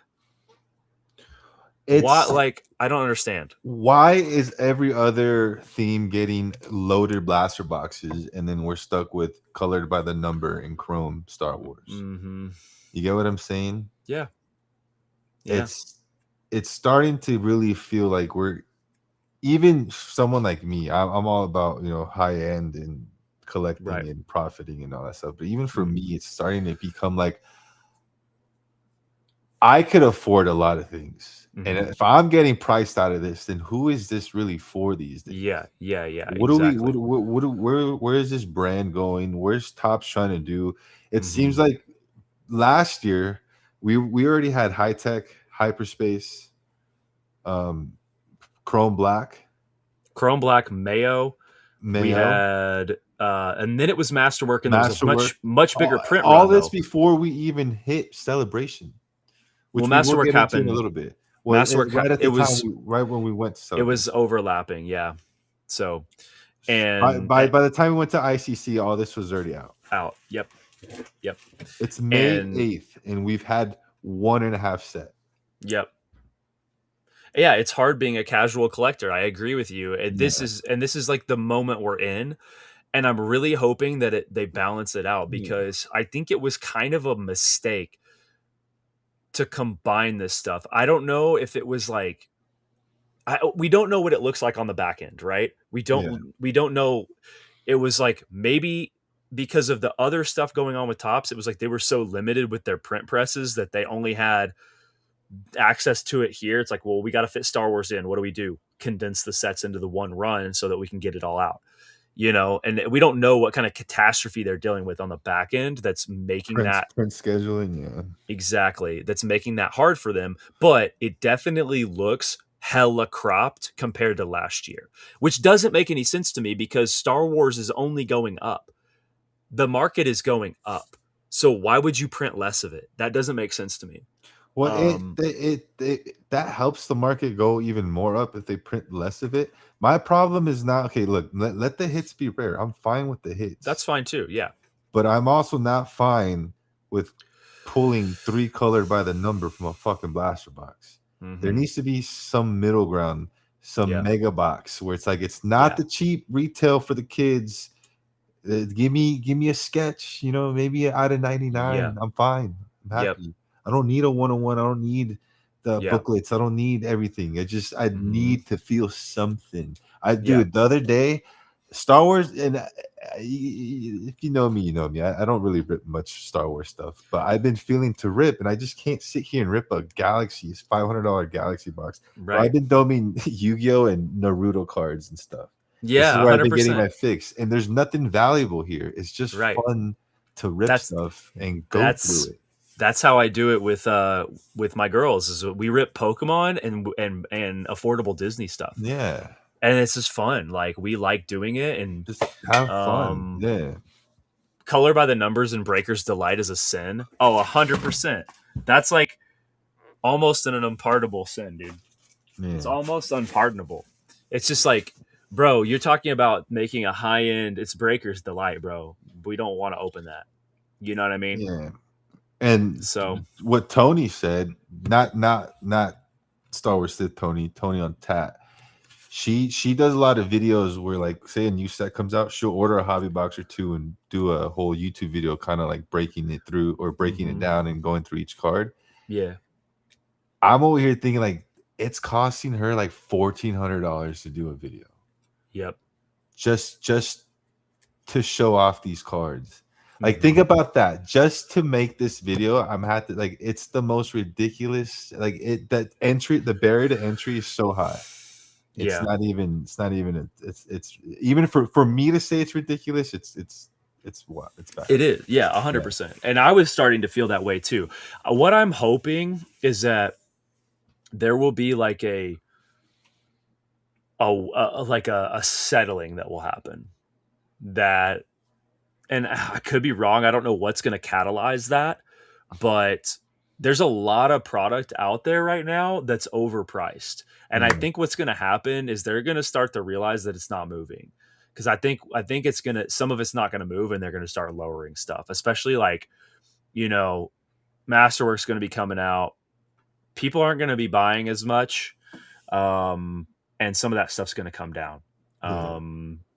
It's like I don't understand. why is every other theme getting loaded blaster boxes and then we're stuck with colored by the number in chrome Star Wars? Mhm. You get what I'm saying? Yeah. Yeah. It's starting to really feel like we're even someone like me. I'm all about high end and collecting Right. and profiting and all that stuff. But even for Mhm. me, it's starting to become like I could afford a lot of things. And Mhm. if I'm getting priced out of this, then who is this really for these days? Yeah. Yeah. Yeah. What do we Exactly. where is this brand going? Where's Topps trying to do? It seems Mhm. like last year we already had high tech, hyperspace, um, chrome black, Chrome Black Mayo. We mayo, had and then it was Masterwork and there was a masterwork. much bigger print All run this though. before we even hit celebration, Well, which we will Masterwork get into in a happened. little bit. Well, right at It the time, was right when we went to it was celebration. overlapping, yeah. So By, and by by the time we went to ICC, all this was already out. out. Yep. Yep. It's May And 8th, and we've had 1.5 set. yep. Yeah, it's hard being a casual collector. I agree with you. Yeah. This is like the moment we're in, and I'm really hoping that they balance it out Yeah. because I think it was kind of a mistake to combine this stuff. I don't know if it was like we don't know what it looks like on the back end, right? Yeah. We don't know. It was like maybe because of the other stuff going on with Tops, it was like they were so limited with their print presses that they only had access to it here. It's like, well, we got to fit Star Wars in. What do we do? Condense the sets into the one run so that we can get it all out, you know? And we don't know what kind of catastrophe they're dealing with on the back end that's making that Print scheduling. Yeah. exactly, that's making that hard for them. But it definitely looks hella cropped compared to last year, which doesn't make any sense to me because Star Wars is only going up. The market is going up. So why would you print less of it? That doesn't make sense to me. Well, Um, that helps the market go even more up if they print less of it. My problem is not okay. Look, let the hits be rare. I'm fine with the that's hits, fine too. Yeah. but I'm also not fine with pulling 3 colored by the number from a fucking blaster box. There Mm-hmm. needs to be some middle ground, some Yeah. mega box where it's like it's not Yeah. the cheap retail for the kids. Give me a sketch, maybe out of Yeah. 99. I'm fine. I'm Yep. happy. I don't need a one-on-one. I don't need the Yeah. booklets. I don't need everything. I Mm-hmm. need to feel something. I Yeah. do. The other day, Star Wars, and if you know me, you know me. I don't really rip much Star Wars stuff, but I've been feeling to rip, and I just can't sit here and rip a Galaxy's $500 Galaxy box. But I've Right. been dumping Yu-Gi-Oh and Naruto cards and stuff. This is Yeah. where I've been getting 100%. my fix, and there's nothing valuable here. It's just Right. fun to rip That's stuff and go through that's it. that's how I do it with my girls. Is we rip Pokemon and affordable Disney stuff, Yeah, and it's just fun. Like we like doing it, and just have fun. um, Yeah, color by the numbers and Breaker's Delight is a sin. Oh, 100%. That's like almost an unpardonable sin, dude. It's yeah, almost unpardonable. It's just like, bro, you're talking about making a high end. It's Breaker's Delight, bro. We don't want to open that. You know what I mean? yeah. And So what Tony said, not Star Wars Sith Tony on Tat. She does a lot of videos where, like, say a new set comes out, she'll order a hobby box or two and do a whole YouTube video, kind of like breaking it through or breaking it down and going through each card. yeah, I'm over here thinking like it's costing her like $1,400 to do a video yep. just to show off these cards. Like, think about that. Just to make this video, I'm had to, like, it's the most ridiculous. Like, that entry, the barrier to entry is so high. It's Yeah, not even. It's not even. It's even for me to say it's ridiculous. It's what it's bad. it is. Yeah, Yeah. 100%. And I was starting to feel that way too. What I'm hoping is that there will be like a settling that will happen. That, and I could be wrong. I don't know what's going to catalyze that, but there's a lot of product out there right now that's overpriced. And I think what's going to happen is they're going to start to realize that it's not moving. Because I think it's gonna, some of it's not going to move, and they're going to start lowering stuff, especially like, Masterwork's going to be coming out. People aren't going to be buying as much, and some of that stuff's going to come down. Yeah.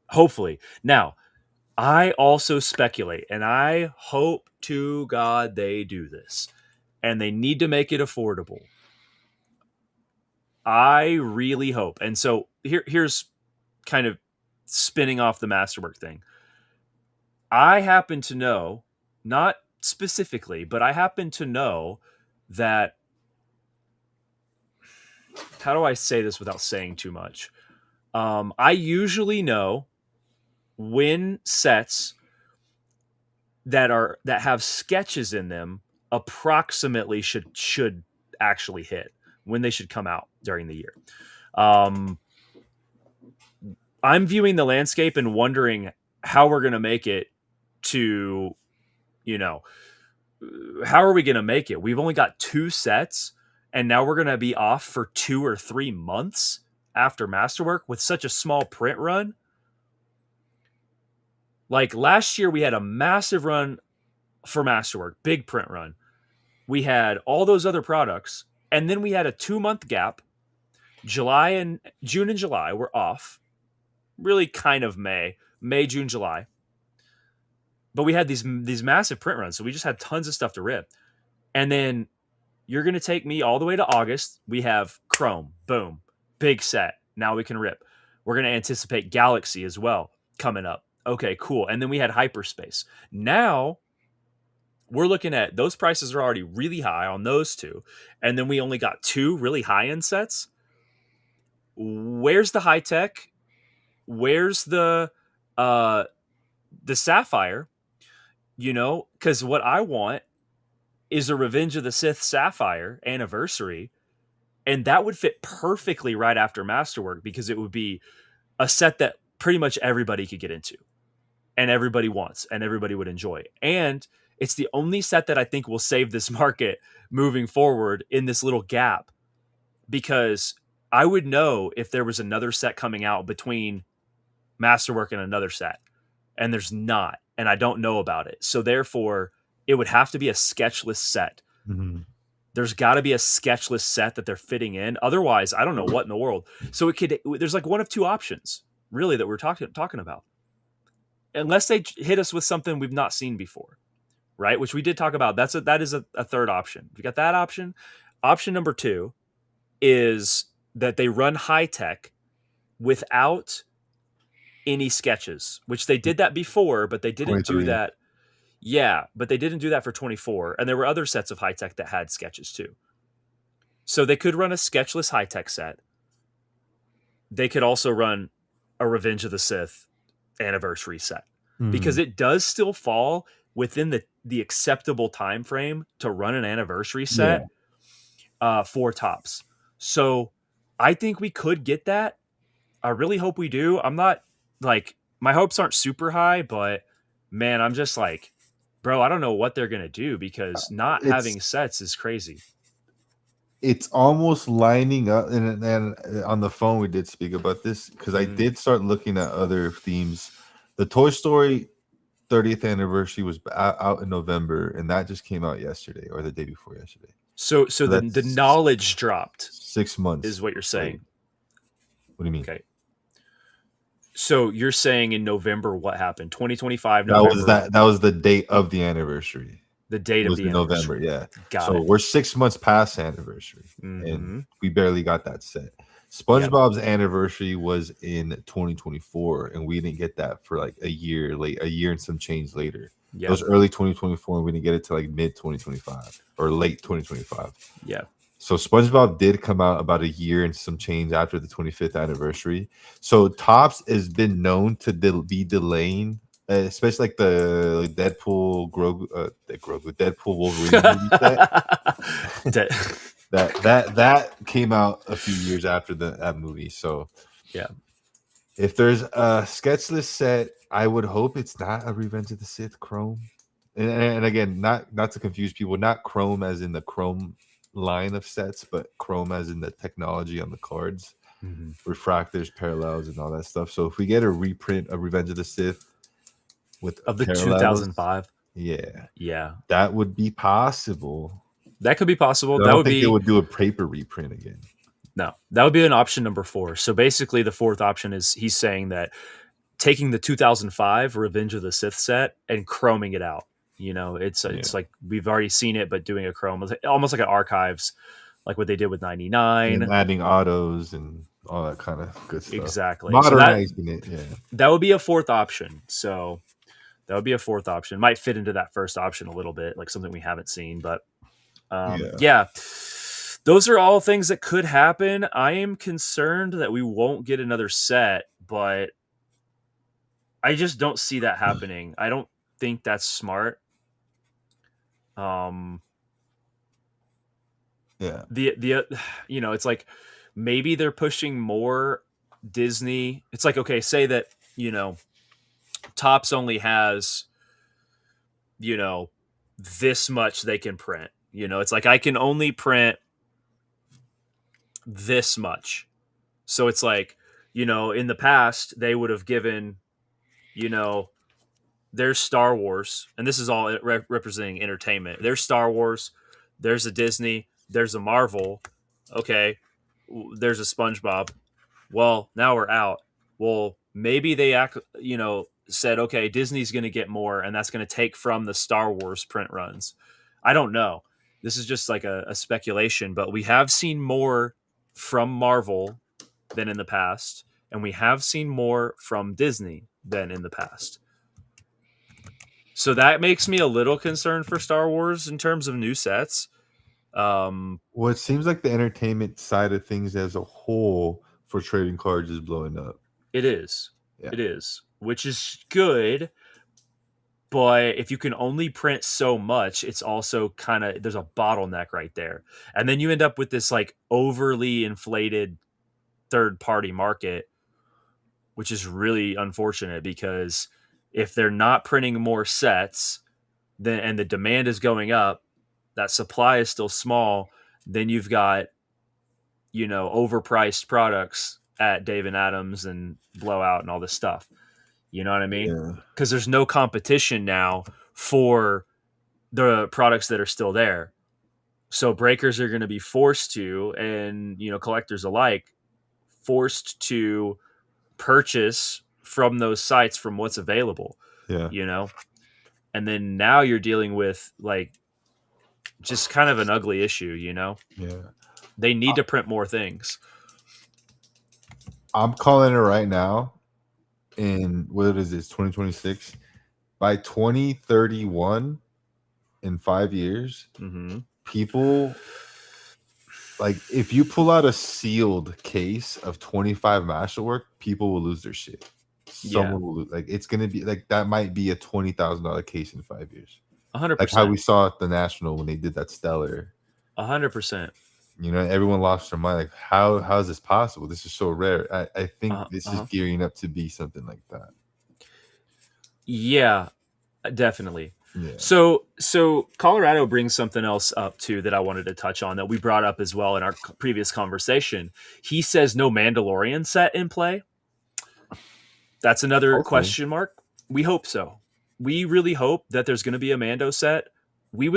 Hopefully. Now, I also speculate, and I hope to God they do this, and they need to make it affordable. I really hope. And so here's kind of spinning off the Masterwork thing. I happen to know, not specifically, but I happen to know that, how do I say this without saying too much? I usually know when sets that have sketches in them approximately should actually hit, when they should come out during the year. I'm viewing the landscape and wondering how we're going to make it to, how are we going to make it? We've only got 2 sets, and now we're going to be off for 2 or 3 months after Masterwork with such a small print run. Like last year, we had a massive run for Masterwork, big print run. We had all those other products, and then we had a 2-month gap. June and July were off. Really kind of May, June, July. But we had these massive print runs, so we just had tons of stuff to rip. And then you're going to take me all the way to August. We have Chrome, boom, big set. Now we can rip. We're going to anticipate Galaxy as well coming up. Okay, cool. And then we had Hyperspace. Now we're looking at, those prices are already really high on those 2. And then we only got 2 really high-end sets. Where's the high tech? Where's the Sapphire? Because what I want is a Revenge of the Sith Sapphire anniversary, and that would fit perfectly right after Masterwork, because it would be a set that pretty much everybody could get into, and everybody wants, and everybody would enjoy. And it's the only set that I think will save this market moving forward in this little gap, because I would know if there was another set coming out between Masterwork and another set, and there's not, and I don't know about it. So therefore, it would have to be a sketchless set. There's got to be a sketchless set that they're fitting in. Otherwise, I don't know what in the world. So there's like one of 2 options, really, that we're talking about. Unless they hit us with something we've not seen before, right? Which we did talk about. That is a third option. You got that option. Option number 2 is that they run high tech without any sketches, which they did that before, but they didn't do 23. that. Yeah, but they didn't do that for 24. And there were other sets of high tech that had sketches too. So they could run a sketchless high tech set. They could also run a Revenge of the Sith anniversary set, because it does still fall within the acceptable time frame to run an anniversary Yeah. set for tops. So I think we could get that. I really hope we do. I'm not like my hopes aren't super high, but man, I'm just like, bro, I don't know what they're gonna do because not It's having sets is crazy. it's almost lining up, and on the phone we did speak about this because I Mm. did start looking at other themes. The Toy Story 30th anniversary was out in November, and that just came out yesterday or the day before yesterday. So So the that's knowledge dropped 6 months is what you're late. saying. What do you mean? Okay. So you're saying in November what happened? 2025 That was November, that was the date of the anniversary. the date of Was the in November, anniversary. yeah. Got So it. we're 6 months past anniversary, and Mm-hmm. we barely got that set. Yep. SpongeBob's anniversary was in 2024, and we didn't get that for like a year late, a year and some change later. It Yep. was early 2024, and we didn't get it to like mid 2025 or late 2025. Yep. So SpongeBob did come out about a year and some change after the 25th anniversary. So Topps has been known to be delaying, especially like the Deadpool Grogu, Deadpool Wolverine movie set. De- that came out a few years after that movie. So yeah. if there's a sketchless set, I would hope it's not a Revenge of the Sith Chrome. And again, not to confuse people, not Chrome as in the Chrome line of sets, but Chrome as in the technology on the cards, Mm-hmm. refractors, parallels, and all that stuff. So if we get a reprint of Revenge of the Sith with Of the parallels, 2005. yeah, Yeah. that would be possible. That could be possible. I That don't would think they be would do a paper reprint again. no. That would be an option number 4. So basically the fourth option is he's saying that taking the 2005 Revenge of the Sith set and chroming it out. You know, it's Yeah, like we've already seen it, but doing a chrome, almost like an archives, like what they did with and 99. adding autos and all that kind of good stuff, Exactly. So modernizing it. Yeah, that would be a fourth option. So that would be a fourth option. Might fit into that first option a little bit, like something we haven't seen. But yeah. yeah, those are all things that could happen. I am concerned that we won't get another set, but I just don't see that happening. I don't think that's smart. Um, Yeah. the you know, it's like maybe they're pushing more Disney. It's like, okay, say that, you know, Tops only has, you know, this much they can print. You know, it's like I can only print this much. So it's like, you know, in the past they would have given, you know, there's Star Wars, and this is all representing entertainment. There's Star Wars, there's a Disney, there's a Marvel. Okay, there's a SpongeBob. Well, now we're out. Well, maybe they you know, said, okay, Disney's going to get more, and that's going to take from the Star Wars print runs. I don't know. This is just like a speculation, but we have seen more from Marvel than in the past, and we have seen more from Disney than in the past. So that makes me a little concerned for Star Wars in terms of new sets. Well, it seems like the entertainment side of things as a whole for trading cards is blowing up. It is. Yeah. It is, which is good. But if you can only print so much, it's also kind of there's a bottleneck right there. And then you end up with this like overly inflated third party market, which is really unfortunate because if they're not printing more sets, then and the demand is going up, that supply is still small, then you've got, you know, overpriced products at Dave and Adams and Blowout and all this stuff. You know what I mean? Yeah. Because there's no competition now for the products that are still there. So breakers are going to be forced to, and, you know, collectors alike, forced to purchase from those sites from what's available, Yeah. you know? And then now you're dealing with like just kind of an ugly issue, you know? Yeah. They need to print more things. I'm calling it right now. In what is this, 2026? By 2031, in 5 years, Mm-hmm. people like if you pull out a sealed case of 25 masterwork, people will lose their shit. Yeah, someone will like it's gonna be like that might be a $20,000 case in 5 years. a hundred Like how we percent, saw at the National when they did that Stellar. 100%. Everyone lost their mind. Like, how is this possible? This is so rare. I think this is Uh-huh. gearing up to be something like that. Yeah, definitely. Yeah. So Colorado brings something else up too that I wanted to touch on that we brought up as well in our previous conversation. He says no Mandalorian set in play. That's another Hopefully. question mark. We hope so. We really hope that there's going to be a Mando set. We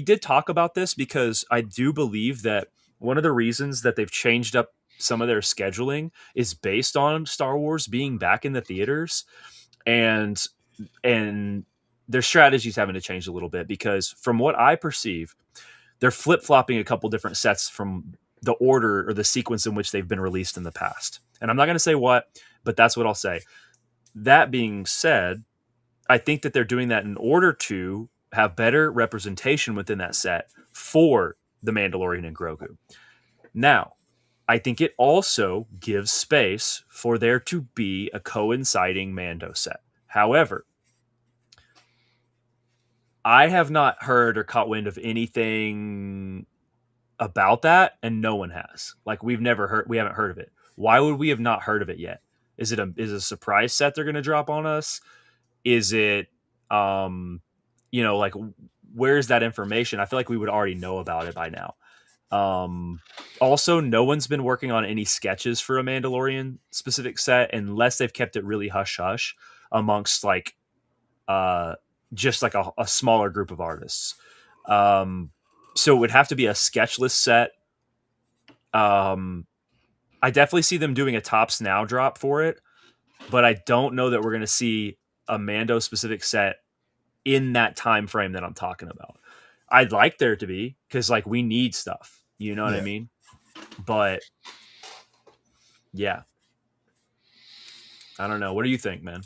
did talk about this because I do believe that one of the reasons that they've changed up some of their scheduling is based on Star Wars being back in the theaters, and and their strategies having to change a little bit because from what I perceive, they're flip-flopping a couple different sets from the order or the sequence in which they've been released in the past. And I'm not going to say what, but that's what I'll say. That being said, I think that they're doing that in order to have better representation within that set for the Mandalorian and Grogu. Now, I think it also gives space for there to be a coinciding Mando set. However, I have not heard or caught wind of anything about that, and no one has. Like we haven't heard of it. Why would we have not heard of it yet? Is it a surprise set they're going to drop on us? Is it like where's that information? I feel like we would already know about it by now. Also, no one's been working on any sketches for a Mandalorian specific set unless they've kept it really hush hush amongst like uh just like a smaller group of artists. Um, so it would have to be a sketchless set. Um, I definitely see them doing a Tops Now drop for it, but I don't know that we're going to see a Mando specific set in that time frame that I'm talking about. I'd like there to be because like we need stuff, you know what I Yeah. mean? But yeah, I don't know. What do you think, man?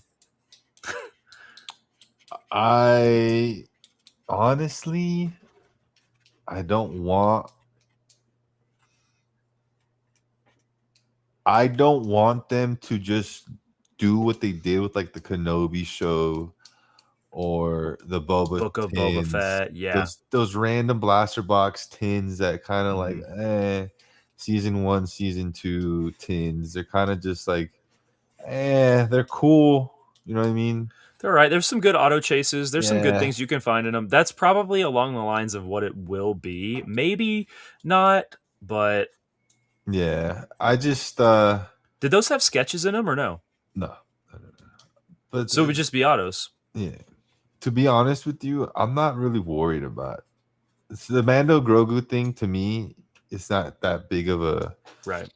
I honestly I don't want I don't want them to just do what they did with like the Kenobi show or the Boba Book of Boba tins. Fett, yeah. Those random blaster box tins that kind of like Mm-hmm. season 1, season 2 tins. They're kind of just like they're cool. You know what I mean? They're all right. There's some good auto chases. There's some good Yeah. things you can find in them. That's probably along the lines of what it will be. Maybe not, but Yeah. I just did those have sketches in them or no? no. No, no, no. But So it would just be autos. yeah. To be honest with you, I'm not really worried about it's the Mando Grogu thing. To me, it's not that big of a. Right.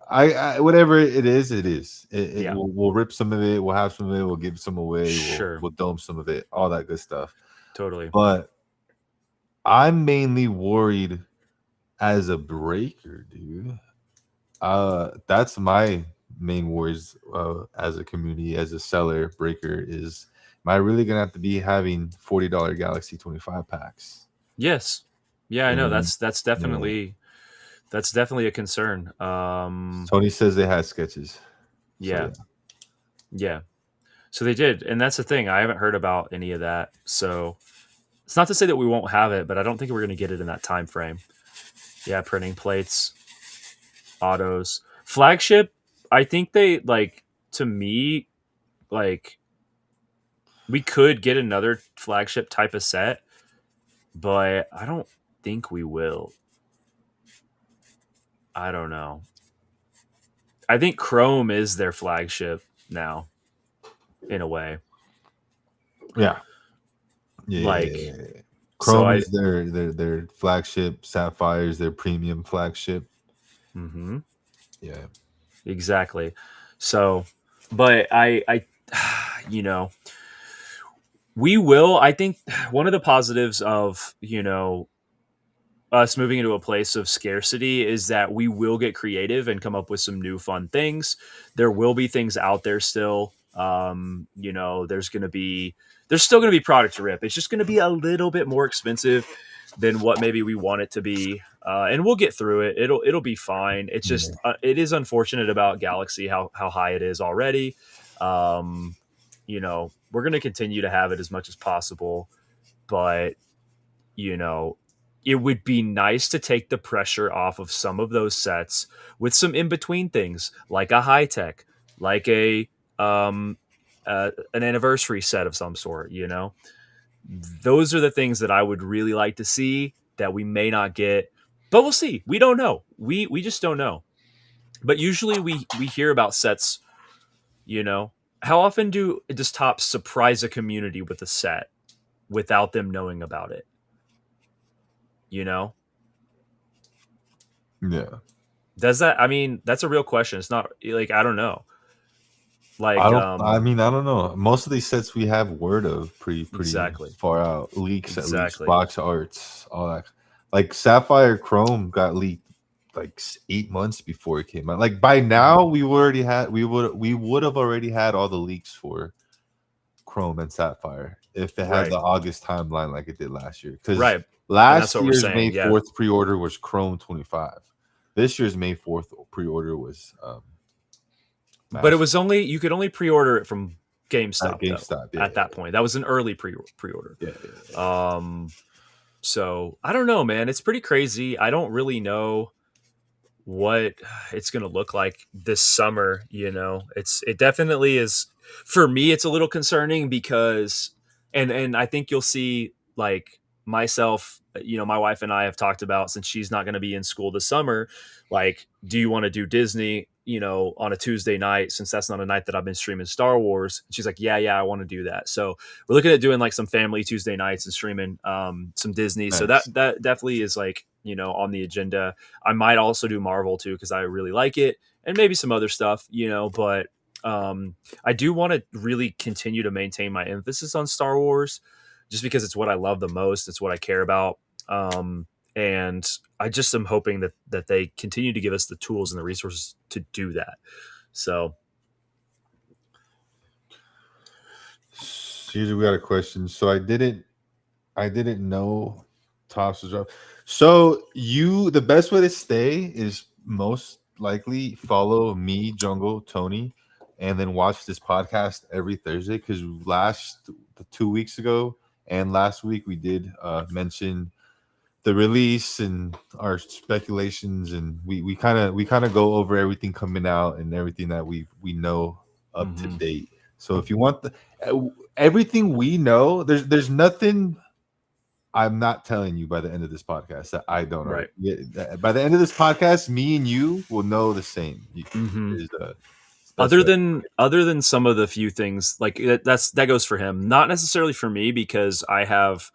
I whatever it is, it is. Yeah. We'll rip some of it. We'll have some of it. We'll give some away. Sure. We'll dome some of it. All that good stuff. Totally. But I'm mainly worried as a breaker, dude. That's my main worries as a community, as a seller breaker is. Am I really gonna have to be having $40 Galaxy 25 packs? Yes. Yeah, I You know know. what I mean? That's Yeah. definitely a concern. Tony says they had sketches. So Yeah. yeah. Yeah. So they did, and that's the thing. I haven't heard about any of that. So it's not to say that we won't have it, but I don't think we're going to get it in that time frame. Yeah, printing plates, autos, flagship. I think they like to me like we could get another flagship type of set, but I don't think we will. I don't know. I think Chrome is their flagship now, in a way. Yeah. Yeah. Like, so Chrome I. is their flagship, Sapphire is their premium flagship. Mm-hmm. Yeah. Exactly. So, but I, you know, we will. I think one of the positives of us moving into a place of scarcity is that we will get creative and come up with some new fun things. There will be things out there still. There's still going to be product to rip. It's just going to be a little bit more expensive than what maybe we want it to be. And we'll get through it. It'll be fine. It's Yeah. just it is unfortunate about Galaxy how high it is already. Um, we're going to continue to have it as much as possible, but you know, it would be nice to take the pressure off of some of those sets with some in between things, like a high tech, like um, an anniversary set of some sort. Those are the things that I would really like to see that we may not get, but we'll see. We don't know. We just don't know. But usually we hear about sets. You know, how often does Topps surprise a community with a set without them knowing about it? You know, Yeah. does that? I mean, that's a real question. It's not like I don't know. I Like, don't. I mean, I don't know. Most of these sets we have word of pretty exactly, far out. Leaks at least, exactly. box arts, all that. Like Sapphire Chrome got leaked like 8 months before it came out. Like by now, we would have already had all the leaks for Chrome and Sapphire if it had Right, the August timeline like it did last year. Because right, and that's last what we're year's May saying. Yeah, 4th pre-order was Chrome 25. This year's May 4th pre-order was but it Master was only you could only pre-order it from at GameStop though. GameStop. Yeah, At that point, that was an early pre-order. yeah, yeah. Um, so I don't know, man. It's pretty crazy. I don't really know what it's going to look like this summer. It definitely is. For me, it's a little concerning because, and I think you'll see, like, myself, my wife and I have talked about, since she's not going to be in school this summer, like, do you want to do Disney on a Tuesday night, since that's not a night that I've been streaming Star Wars? She's like, yeah, I want to do that. So we're looking at doing like some family Tuesday nights and streaming some Disney. So that Nice. that definitely is, like, on the agenda. I might also do Marvel too, because I really like it, and maybe some other stuff, but I do want to really continue to maintain my emphasis on Star Wars, just because it's what I love the most. It's what I care about. And I just am hoping that they continue to give us the tools and the resources to do that. So, Caesar, we got a question. So I didn't know Tops was up. So the best way to stay is most likely follow me, Jungle, Tony, and then watch this podcast every Thursday. Because 2 weeks ago and last week we did mention the release and our speculations, and we kind of go over everything coming out and everything that we know up to mhm, date. So if you want everything we know, there's nothing I'm not telling you by the end of this podcast that I don't already. right. By the end of this podcast, me and you will know the same. Hmm. Is the best Other way. than other than some of the few things, like, that goes for him, not necessarily for me, because I have,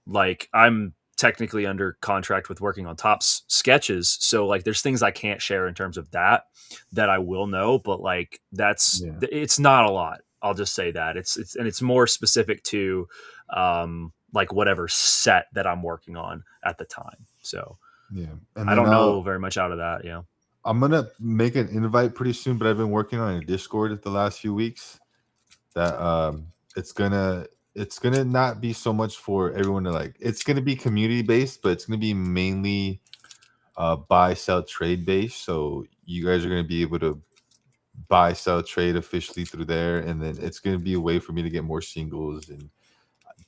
like, I'm technically under contract with working on Topps sketches, so, like, there's things I can't share in terms of that I will know, but, like, Yeah, it's not a lot. I'll just say that it's more specific to like, whatever set that I'm working on at the time. So yeah. And I then don't know very much out of that. I'm gonna make an invite pretty soon, but I've been working on a Discord the last few weeks. That it's gonna not be so much for everyone to like. It's gonna be community based, but it's gonna be mainly buy, sell, trade based. So you guys are gonna be able to buy, sell, trade officially through there, and then it's gonna be a way for me to get more singles, and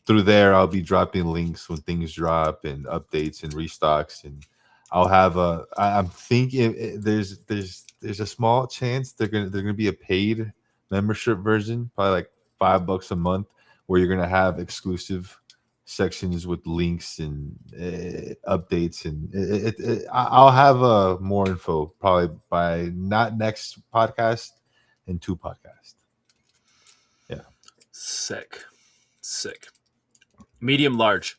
through there I'll be dropping links when things drop and updates and restocks, and I'll have I'm thinking there's a small chance they're gonna be a paid membership version, probably like $5 a month, where you're gonna have exclusive sections with links and updates, and I'll have more info probably by not next podcast and two podcasts. Yeah. Sick, sick. Medium large.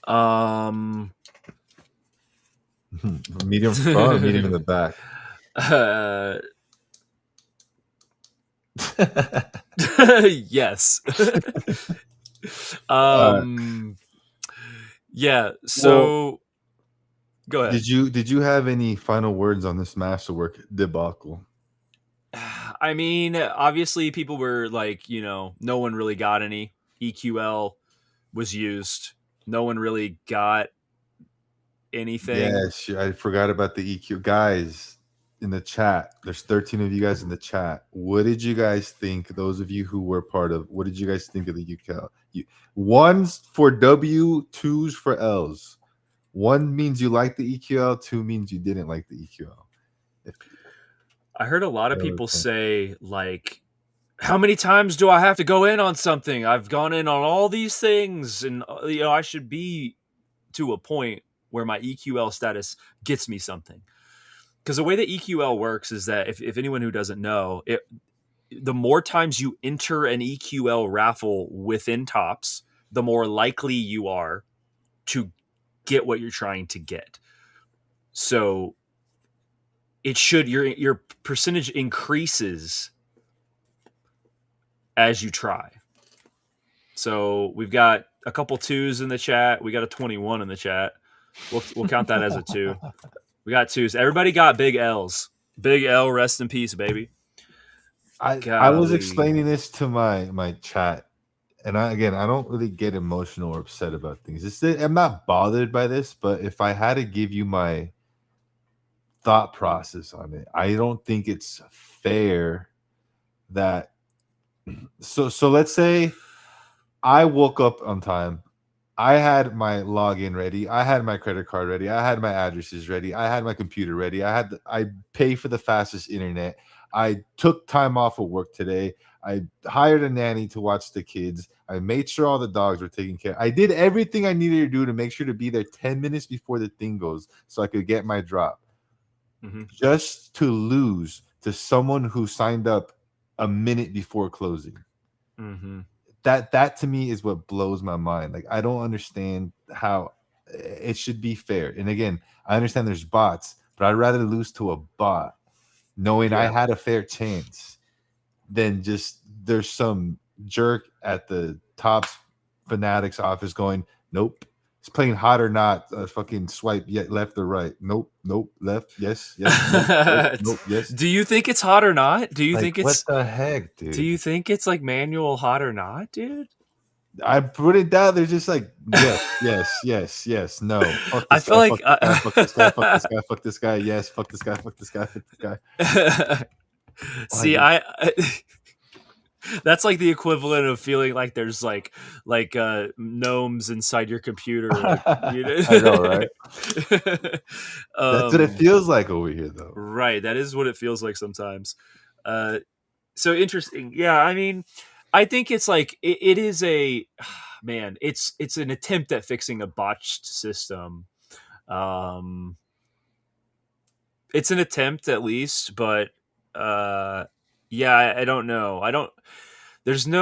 Um, Medium front or medium in the back. uh, yes. uh, um, yeah. well, So go ahead. did you have any final words on this masterwork debacle? I mean, obviously, people were like, no one really got any. EQL was used. No one really got anything. Yes, I forgot about the EQ guys. in the chat. There's 13 of you guys in the chat. What did you guys think? Those of you who were part of, what did you guys think of the UCal? One's for W, two's for L's. One means you like the EQL, two means you didn't like the EQL. If, I heard a lot of people say, like, how many times do I have to go in on something? I've gone in on all these things, and I should be to a point where my EQL status gets me something. Because the way that EQL works is that if anyone who doesn't know, the more times you enter an EQL raffle within tops, the more likely you are to get what you're trying to get. So it should, your percentage increases as you try. So we've got a couple twos in the chat. We got a 21 in the chat. We'll count that as a two. We got twos. Everybody got big L's. Big L, rest in peace, baby. I was explaining this to my chat, and I don't really get emotional or upset about things. I'm not bothered by this, but if I had to give you my thought process on it, I don't think it's fair that so let's say I woke up on time. I had my login ready. I had my credit card ready. I had my addresses ready. I had my computer ready. I pay for the fastest internet. I took time off of work today. I hired a nanny to watch the kids. I made sure all the dogs were taken care of. I did everything I needed to do to make sure to be there 10 minutes before the thing goes so I could get my drop. Mm-hmm. Just to lose to someone who signed up a minute before closing. Mm-hmm. That to me is what blows my mind. Like, I don't understand how it should be fair. And again, I understand there's bots, but I'd rather lose to a bot knowing I had a fair chance than just there's some jerk at the Topps Fanatics office going, nope, it's playing hot or not. Fucking swipe left or right. Nope, left. Yes, nope, yes. Do you think it's hot or not? Do you think it's what the heck, dude? Do you think it's like manual hot or not, dude? I put it down. They're just like yes, no. Fuck this I feel like fuck this guy, fuck this guy. Yes, fuck this guy, fuck this guy. See, that's like the equivalent of feeling like there's like gnomes inside your computer. Like, you know? I know, right? That's what it feels like over here, though. Right, that is what it feels like sometimes. So interesting. Yeah, I mean, I think it's like it is a man. It's an attempt at fixing a botched system. It's an attempt at least, but yeah, I don't know. There's at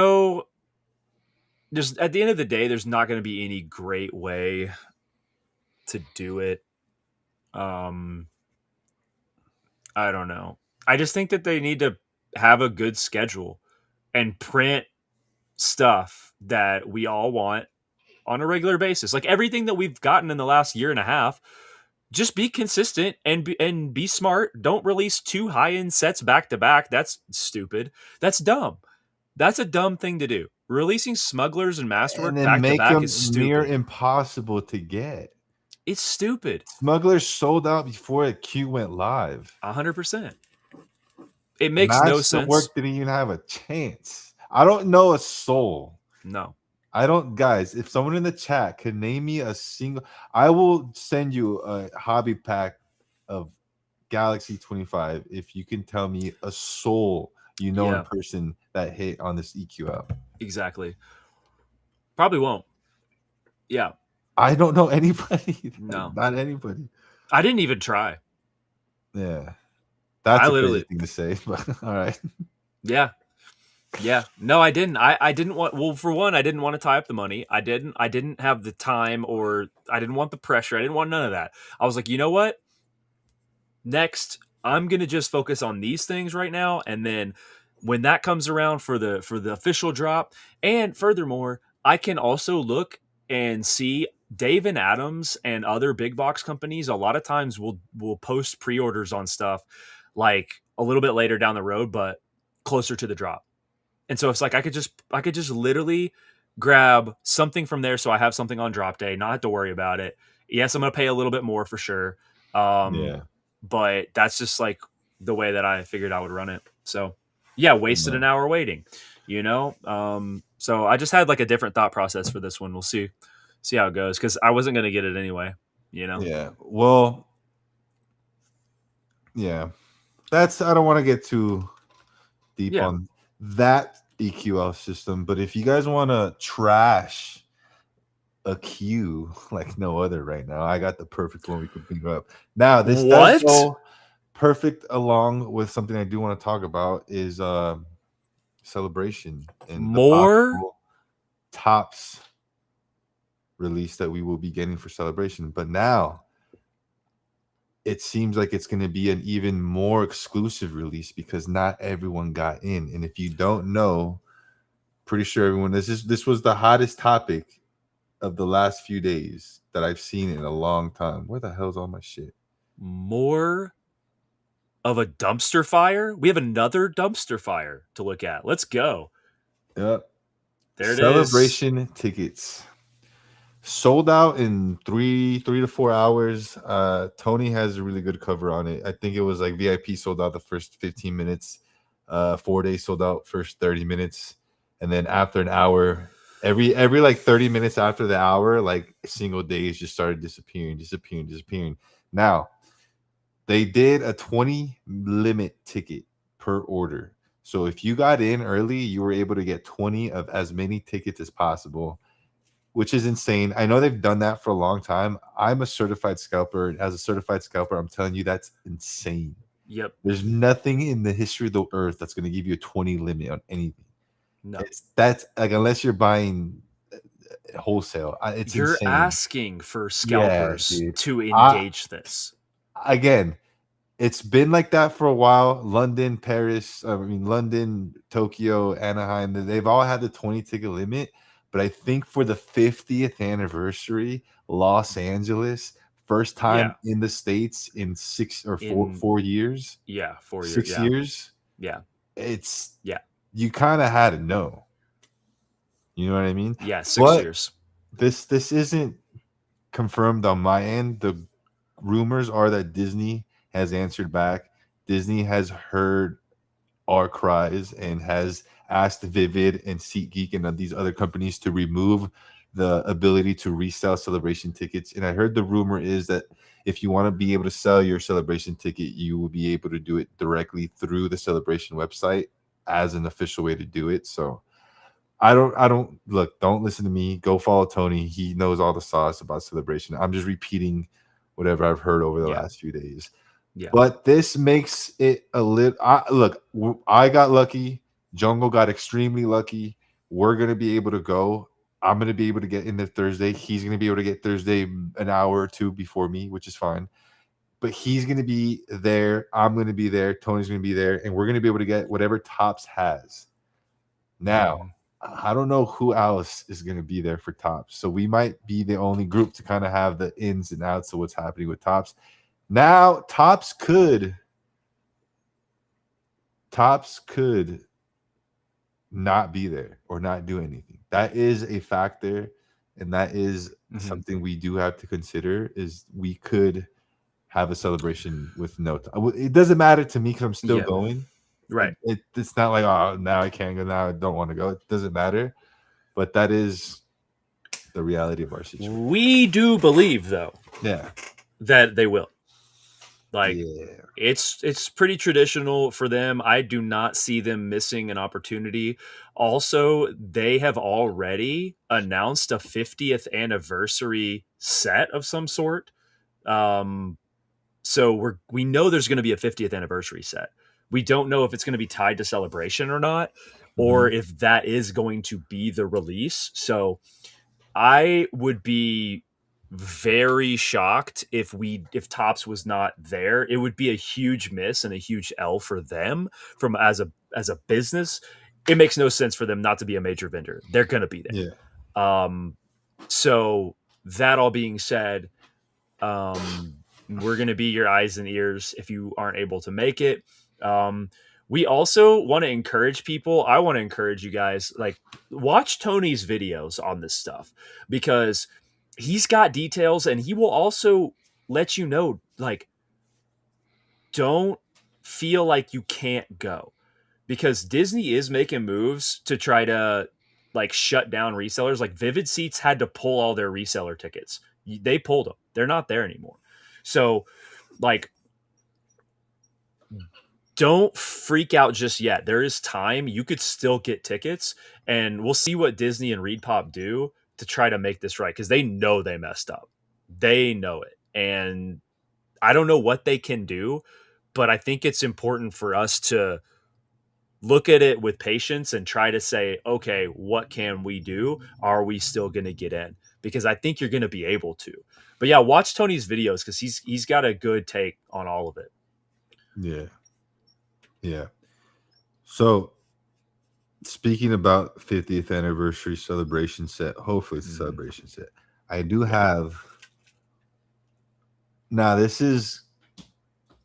the end of the day, there's not going to be any great way to do it. I don't know. I just think that they need to have a good schedule and print stuff that we all want on a regular basis. Like everything that we've gotten in the last year and a half, just be consistent and be smart. Don't release 2 high-end sets back to back. That's stupid. That's dumb. That's a dumb thing to do. Releasing Smugglers and Masterwork back to back is stupid. Near impossible to get. It's stupid. Smugglers sold out before a queue went live. 100%. It makes no sense. Masterwork didn't even have a chance. I don't know a soul. No. I don't, guys. If someone in the chat could name me a single, I will send you a hobby pack of Galaxy 25 if you can tell me a soul in person that hit on this EQL. Exactly. Probably won't. Yeah. I don't know anybody. No. Not anybody. I didn't even try. Yeah. That's a crazy thing to say, but all right. Yeah. Yeah. No, I didn't. I didn't want, well, for one, I didn't want to tie up the money. I didn't have the time, or I didn't want the pressure. I didn't want none of that. I was like, you know what? Next, I'm going to just focus on these things right now. And then when that comes around for the official drop, and furthermore, I can also look and see Dave and Adams and other big box companies a lot of times will post pre-orders on stuff like a little bit later down the road, but closer to the drop. And so it's like I could just literally grab something from there, so I have something on drop day, not have to worry about it. Yes, I'm going to pay a little bit more for sure. But that's just like the way that I figured I would run it. So yeah, wasted an No. hour waiting, you know? So I just had like a different thought process for this one. We'll see how it goes. Cause I wasn't going to get it anyway, you know? Yeah. Well, yeah. That's I don't want to get too deep Yeah. on that EQL system, but if you guys want to trash a queue like no other right now, I got the perfect one we could bring up. Now, this does What? go perfect along with something I do want to talk about is celebration and the More? possible tops release that we will be getting for celebration. But now it seems like it's going to be an even more exclusive release because not everyone got in. And if you don't know, pretty sure everyone this was the hottest topic of the last few days that I've seen in a long time. Where the hell's all my shit? More of a dumpster fire? We have another dumpster fire to look at. Let's go. Yep. There it is. Celebration tickets sold out in three to 4 hours. Tony has a really good cover on it. I think it was like VIP sold out the first 15 minutes. 4 days sold out first 30 minutes, and then after an hour, every like 30 minutes after the hour, like single days just started disappearing. Now they did a 20 limit ticket per order. So if you got in early, you were able to get 20 of as many tickets as possible, which is insane. I know they've done that for a long time. I'm a certified scalper. And as a certified scalper, I'm telling you that's insane. Yep. There's nothing in the history of the earth that's going to give you a 20 limit on anything. No. That's like unless you're buying wholesale. It's You're insane. asking for Yeah, scalpers dude. to I engage this. again, it's been like that for a while. London, Paris, I mean London, Tokyo, Anaheim, they've all had the 20 ticket limit. But I think for the 50th anniversary, Los Angeles, first time Yeah. in the States in six or four In 4 years, yeah, 4 years. six Yeah. years. Yeah. It's Yeah. you kind of had to know. You know what I mean? Yeah. six But years. this isn't confirmed on my end. The rumors are that Disney has answered back. Disney has heard our cries and has asked Vivid and SeatGeek and these other companies to remove the ability to resell celebration tickets. And I heard the rumor is that if you want to be able to sell your celebration ticket, you will be able to do it directly through the celebration website as an official way to do it. So I don't look, don't listen to me. Go follow Tony. He knows all the sauce about celebration. I'm just repeating whatever I've heard over the Yeah. last few days. Yeah. But this makes it a little. Look, I got lucky. Jungle got extremely lucky. We're gonna be able to go. I'm gonna be able to get in there Thursday. He's gonna be able to get Thursday an hour or two before me, which is fine. But he's gonna be there. I'm gonna be there. Tony's gonna be there, and we're gonna be able to get whatever Tops has. Now, Mhm. I don't know who else is gonna be there for Tops, so we might be the only group to kind of have the ins and outs of what's happening with Tops. Now, Tops could not be there or not do anything. That is a factor, and that is Mhm. something we do have to consider. Is we could have a celebration with no. It doesn't matter to me because I'm still Yeah. going. Right. It's not like oh now I can't go now I don't want to go. It doesn't matter, but that is the reality of our situation. We do believe though Yeah, that they will. Like yeah. it's pretty traditional for them. I do not see them missing an opportunity. Also, they have already announced a 50th anniversary set of some sort. Um, so we know there's going to be a 50th anniversary set. We don't know if it's going to be tied to celebration or not, or Mhm. if that is going to be the release. So I would be very shocked if Tops was not there. It would be a huge miss and a huge L for them from as a business. It makes no sense for them not to be a major vendor. They're going to be Yeah, there. So that all being said, we're going to be your eyes and ears if you aren't able to make it. Um, we also want to encourage people. I want to encourage you guys, like, watch Tony's videos on this stuff because he's got details and he will also let you know, like, don't. feel like you can't go because Disney is making moves to try to like shut down resellers. Like Vivid Seats had to pull all their reseller tickets. They pulled them. They're not there anymore. So like don't freak out just yet. There is time. You could still get tickets, and we'll see what Disney and ReedPop do to try to make this right because they know they messed up. They know it. And I don't know what they can do, but I think it's important for us to look at it with patience and try to say, okay, what can we do? Are we still going to get in? Because I think you're going to be able to. But yeah, watch Tony's videos because he's got a good take on all of it. Yeah. Yeah. So speaking about 50th anniversary celebration set, hopefully it's a celebration set. I do have now this is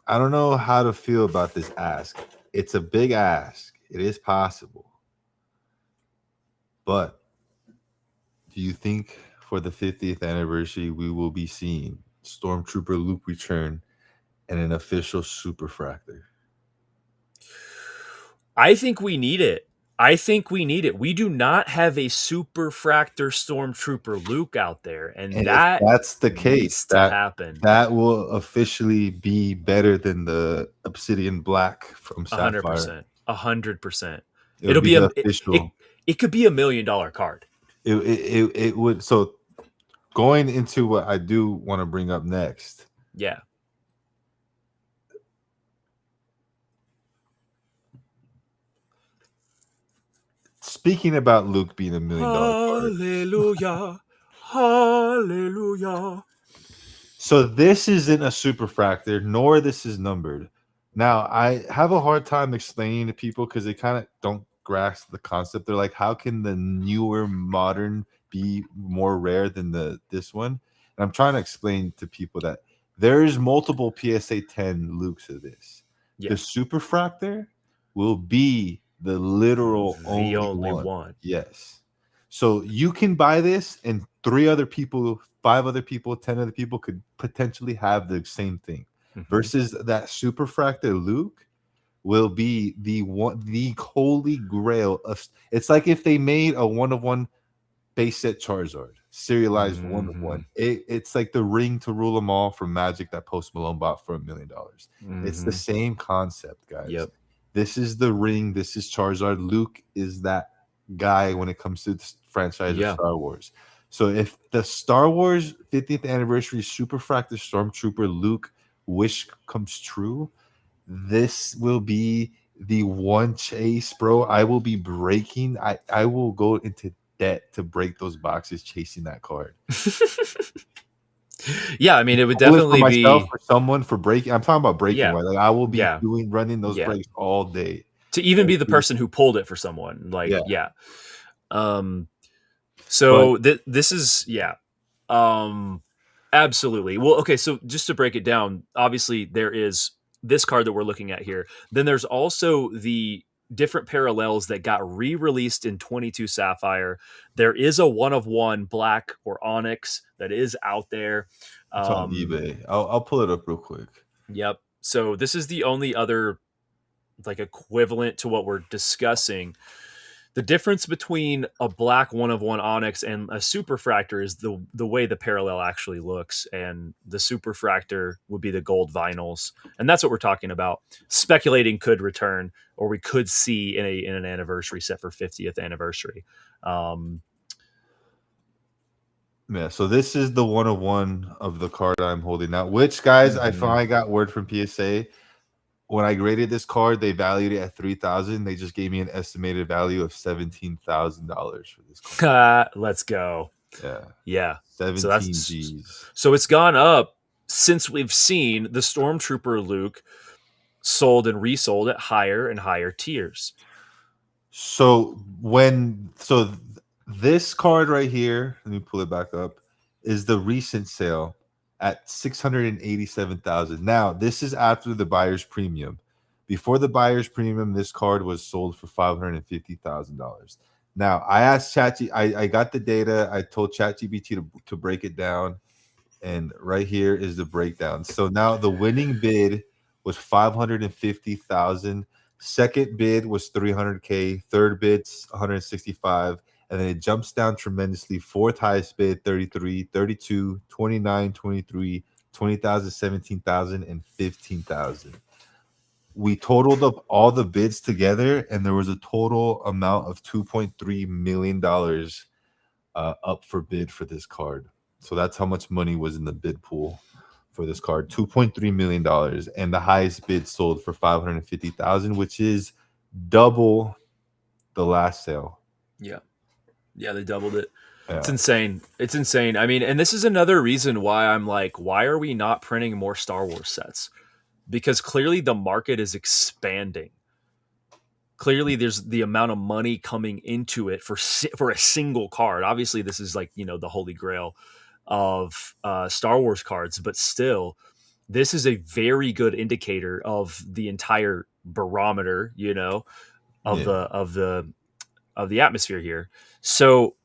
I don't know how to feel about this ask. It's a big ask. It is possible. But do you think for the 50th anniversary we will be seeing Stormtrooper Luke return and an official Superfractor? I think we need it. I think we need it. We do not have a Superfractor Stormtrooper Luke out there, and And if that that's the case, needs to happen. that will officially be better than the Obsidian Black from Sapphire. 100%. 100%. It would It'll be be the a official. it could be $1,000,000 card. It would. So going into what I do want to bring up next. Yeah. Speaking about Luke being $1,000,000 card. Hallelujah. Hallelujah. So this isn't a Superfractor, nor this is numbered. Now, I have a hard time explaining to people because they kind of don't grasp the concept. They're like, how can the newer modern be more rare than this one? And I'm trying to explain to people that there's multiple PSA 10 Lukes of this. Yeah. The Superfractor will be the literal The only one. Yes. So you can buy this, and 3 other people, 5 other people, 10 other people could potentially have the same thing. Versus that Superfractor Luke will be the holy grail of. It's like if they made a 1-of-1 base set Charizard, serialized 1-of-1. It's like the ring to rule them all from Magic that Post Malone bought for $1,000,000. It's the same concept, guys. Yep. This is the ring. This is Charizard. Luke is that guy when it comes to the franchise of Star Wars. So if the Star Wars 50th anniversary Superfractor Stormtrooper Luke wish comes true, this will be the one chase, bro. I will be breaking. I will go into debt to break those boxes chasing that card. Yeah, I mean, it would definitely for myself, be for someone for breaking. I'm talking about breaking. Right? Like I will be running those Yeah. breaks all day. To even be the person who pulled it for someone. Like, Yeah. So this is absolutely. Well, okay, so just to break it down, obviously there is this card that we're looking at here. Then there's also the different parallels that got re-released in 22 Sapphire. There is a 1-of-1 black or onyx that is out there. It's on eBay. I'll pull it up real quick. Yep. So this is the only other like equivalent to what we're discussing. The difference between a black 1-of-1 onyx and a Superfractor is the way the parallel actually looks, and the Superfractor would be the gold vinyls, and that's what we're talking about. Speculating could return, or we could see in an anniversary set for 50th anniversary. Yeah, so this is the 1-of-1 of the card I'm holding now. Which guys, I finally got word from PSA. When I graded this card, they valued it at $3,000. They just gave me an estimated value of $17,000 for this card. Let's go. Yeah. 17 G's. So it's gone up since we've seen the Stormtrooper Luke sold and resold at higher and higher tiers. So this card right here, let me pull it back up, is the recent sale at $687,000. Now, this is after the buyer's premium. Before the buyer's premium, this card was sold for $550,000. Now, I asked I got the data. I told ChatGPT to break it down, and right here is the breakdown. So now the winning bid was 550,000. Second bid was 300K. Third bid's 165. And then it jumps down tremendously. Fourth highest bid, 33, 32, 29, 23, 20,000, 17,000, and 15,000. We totaled up all the bids together, and there was a total amount of $2.3 million up for bid for this card. So that's how much money was in the bid pool for this card, $2.3 million. And the highest bid sold for 550,000, which is double the last sale. Yeah. Yeah, they doubled it. It's Yeah. insane. It's insane. I mean, and this is another reason why I'm like, why are we not printing more Star Wars sets? Because clearly the market is expanding. Clearly there's the amount of money coming into it for a single card. Obviously this is like, the holy grail of Star Wars cards, but still this is a very good indicator of the entire barometer, of Yeah. the atmosphere here. So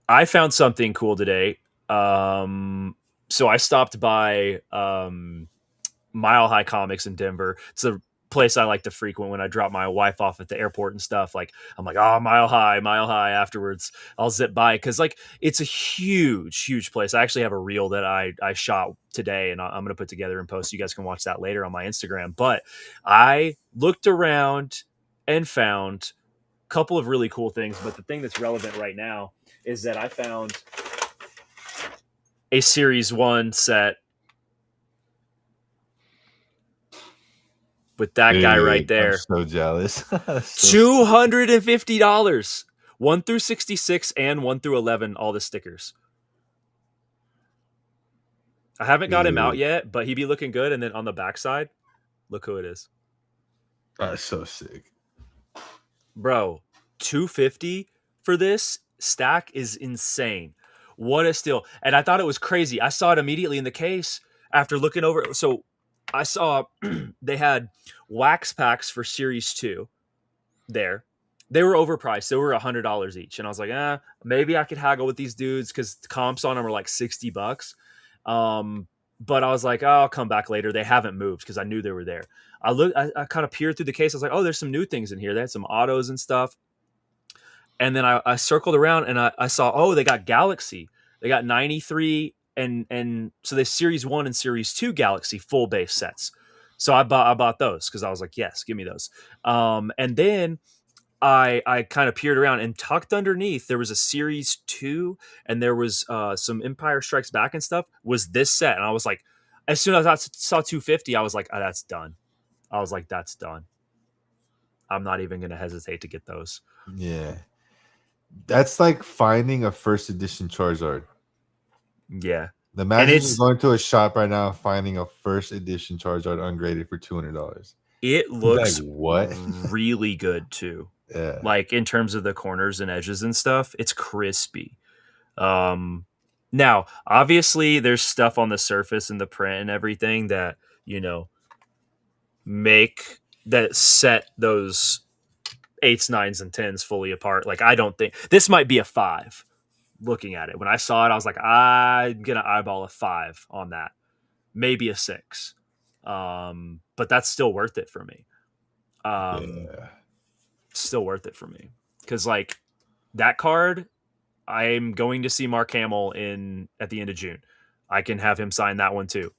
I found something cool today. So I stopped by Mile High Comics in Denver. It's a place I like to frequent when I drop my wife off at the airport and stuff. Like I'm like, oh, Mile High. Afterwards, I'll zip by because like it's a huge place. I actually have a reel that I shot today, and I'm gonna put together and post. You guys can watch that later on my Instagram. But I looked around and found a couple of really cool things. But the thing that's relevant right now is that I found a Series 1 set with that guy right I'm there. so jealous. $250. 1 through 66 and 1 through 11, all the stickers. I haven't got him out yet, but he be looking good. And then on the backside, look who it is. That's so sick. Bro, $250 for this stack is insane. What a steal. And I thought it was crazy. I saw it immediately in the case after looking over it. So I saw they had wax packs for Series 2 there. They were overpriced. They were $100 each. And I was like, maybe I could haggle with these dudes because the comps on them were like $60. But I was like, I'll come back later. They haven't moved because I knew they were there. I kind of peered through the case. I was like, oh, there's some new things in here. They had some autos and stuff. And then I circled around and I saw, oh, they got Galaxy. They got 93 and so they Series 1 and Series 2 Galaxy full base sets. So I bought those because I was like, yes, give me those. And then I kind of peered around and tucked underneath there was a Series 2 and there was some Empire Strikes Back and stuff was this set. And I was like, as soon as I saw 250, I was like, that's done. I was like, that's done. I'm not even going to hesitate to get those. Yeah. That's like finding a first edition Charizard. Yeah. Imagine you're going to a shop right now finding a first edition Charizard ungraded for $200. It looks like, what? really good too. Yeah. Like in terms of the corners and edges and stuff, it's crispy. Now, obviously there's stuff on the surface and the print and everything that, that set those 8s, 9s, and 10s fully apart. Like I don't think this might be a 5. Looking at it, when I saw it, I was like, I'm gonna eyeball a 5 on that, maybe a 6. But that's still worth it for me. Still worth it for me because like that card, I'm going to see Mark Hamill at the end of June. I can have him sign that one too,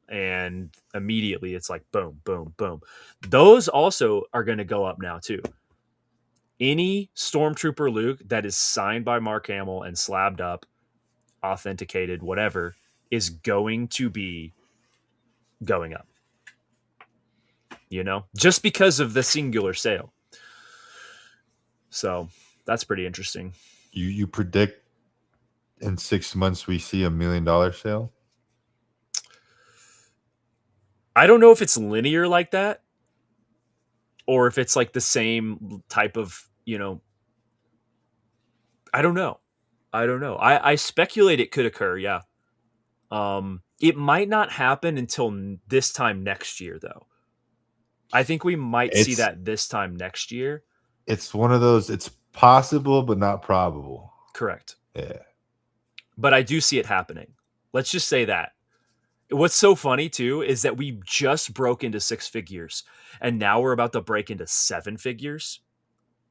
and immediately it's like boom, boom, boom. Those also are going to go up now too. Any Stormtrooper Luke that is signed by Mark Hamill and slabbed up, authenticated, whatever, is going to be going up. Just because of the singular sale. So that's pretty interesting. You predict in 6 months we see $1 million sale? I don't know if it's linear like that or if it's like the same type of, I don't know. I speculate it could occur. Yeah. It might not happen until this time next year though. I think we might see that this time next year. It's one of those, it's possible, but not probable. Correct. Yeah. But I do see it happening. Let's just say that. what's so funny too is that we just broke into six figures, and now we're about to break into seven figures.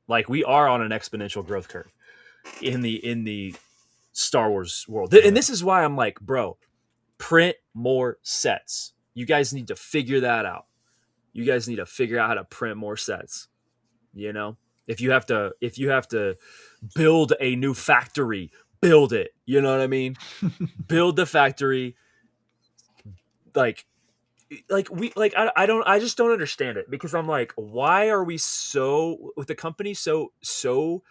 Like we are on an exponential growth curve in the Star Wars world. And Yeah. this is why I'm like, bro, print more sets. You guys need to figure that out. You guys need to figure out how to print more sets. You know, if you have to build a new factory, build it. You know what I mean? Build the factory. Like I just don't understand it, because I'm like, why are we so, with the company so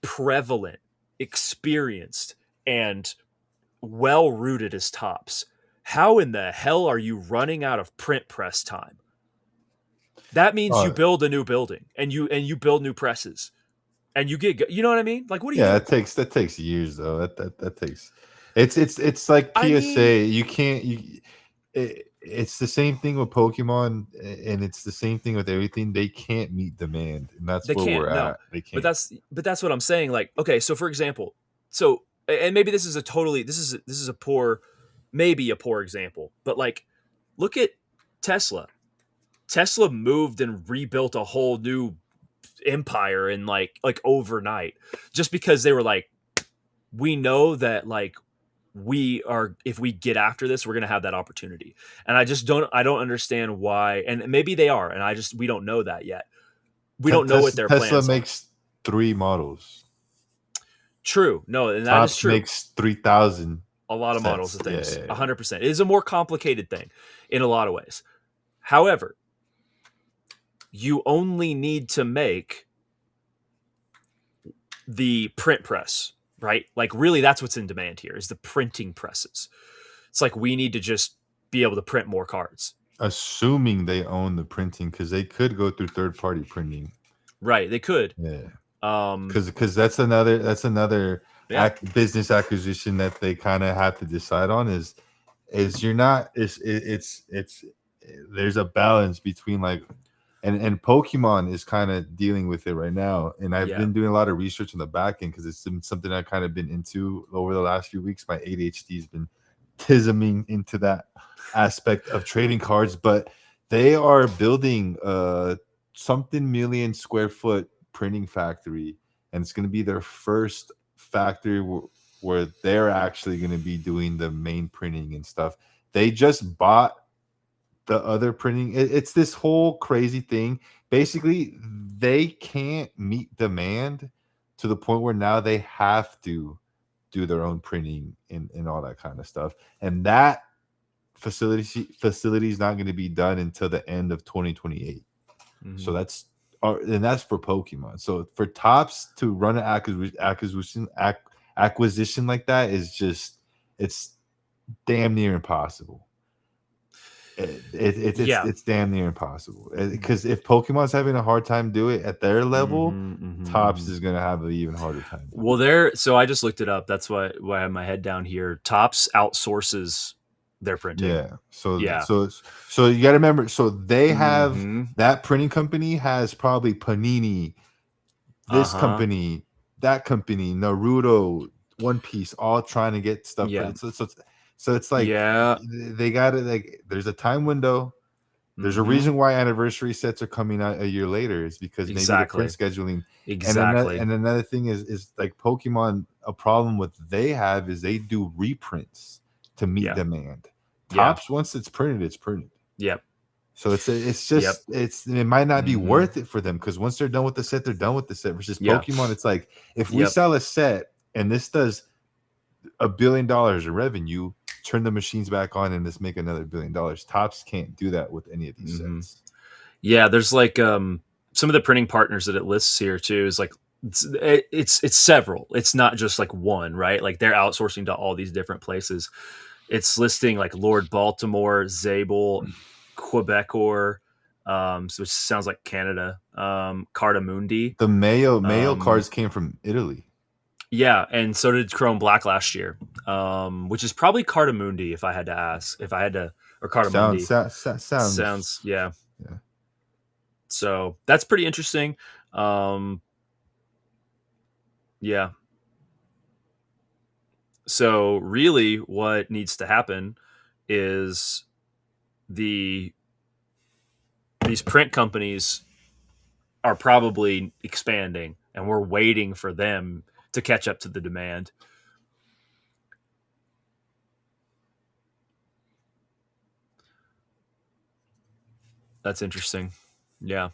prevalent, experienced, and well rooted as Tops? How in the hell are you running out of print press time? That means you Oh, build a new building, and you build new presses, and you know what I mean? Like, what are you yeah, doing? that takes years though. That takes. It's like I mean, PSA. You can't. It's the same thing with Pokemon, and it's the same thing with everything. They can't meet demand, and that's they where we're can't. No, at. They but can't. that's what I'm saying. Like, okay, so for example, so and maybe this is a poor, maybe a poor example, but like, look at Tesla. Tesla moved and rebuilt a whole new empire in like overnight, just because they were like, we know that like we are, if we get after this, we're going to have that opportunity. And I don't understand why, and maybe they are, and we don't know that yet. We don't know what their Tesla plans are. makes 3 models. True. No, and that is Tops true. makes 3,000 A lot of models sets. of Yeah, things. yeah, yeah. 100%. It is a more complicated thing in a lot of ways. However, you only need to make the print press, right? Like, really, that's what's in demand here, is the printing presses. It's like, we need to just be able to print more cards. Assuming they own the printing, because they could go through third party printing. Right. They could. Yeah, Um, because that's another yeah. business acquisition that they kind of have to decide on is you're not it's there's a balance between like and Pokemon is kind of dealing with it right now, and I've Yeah. been doing a lot of research on the back end because it's been something I've kind of been into over the last few weeks. My ADHD has been tisming into that aspect of trading cards, but they are building a something million square foot printing factory, and it's going to be their first factory where they're actually going to be doing the main printing and stuff. They just bought the other printing. It's this whole crazy thing. Basically, they can't meet demand to the point where now they have to do their own printing and all that kind of stuff. And that facility is not going to be done until the end of 2028. So Mhm. that's for Pokemon. So for Tops to run an acquisition like that is just it's damn near impossible. Yeah. It's damn near impossible because if Pokemon's having a hard time do it at their level, Tops Mhm. is gonna have an even harder time doing Well, so I just looked it up. That's why I have my head down here. Tops outsources their it. printing. Yeah. So Yeah. so so you got to remember. So they have Mhm. that printing company has probably Panini, this Uh-huh. company, that company, Naruto, One Piece, all trying to get stuff Yeah. printed. So it's like Yeah. they got to like. There's a time window. There's a Mhm. reason why anniversary sets are coming out a year later is because maybe the print Exactly. scheduling. Exactly. And another thing is like Pokemon, a problem with they have is they do reprints to meet Yeah. demand. Yeah. Tops, once it's printed, it's printed. Yep. So it's Yep. just it might not be Mhm. worth it for them because once they're done with the set, they're done with the set. Versus Yeah. Pokemon, it's like if we Yep. sell a set and this does $1 billion in revenue, turn the machines back on and let's make another $1 billion. Tops can't do that with any of these Mhm. sets. Yeah, there's like some of the printing partners that it lists here too is like it's several. It's not just like one, right? Like they're outsourcing to all these different places. It's listing like Lord Baltimore, Zabel, Quebecor, which sounds like Canada, Cardamundi. The Mayo Um, cards came from Italy. yeah, and so did Chrome Black last year, which is probably Cardamundi if I had to ask, if I had to, or Cardamundi. Sounds Sounds, yeah. yeah. So that's pretty interesting. Um, yeah. So really, what needs to happen is the these print companies are probably expanding, and we're waiting for them to catch up to the demand. That's interesting. Yeah.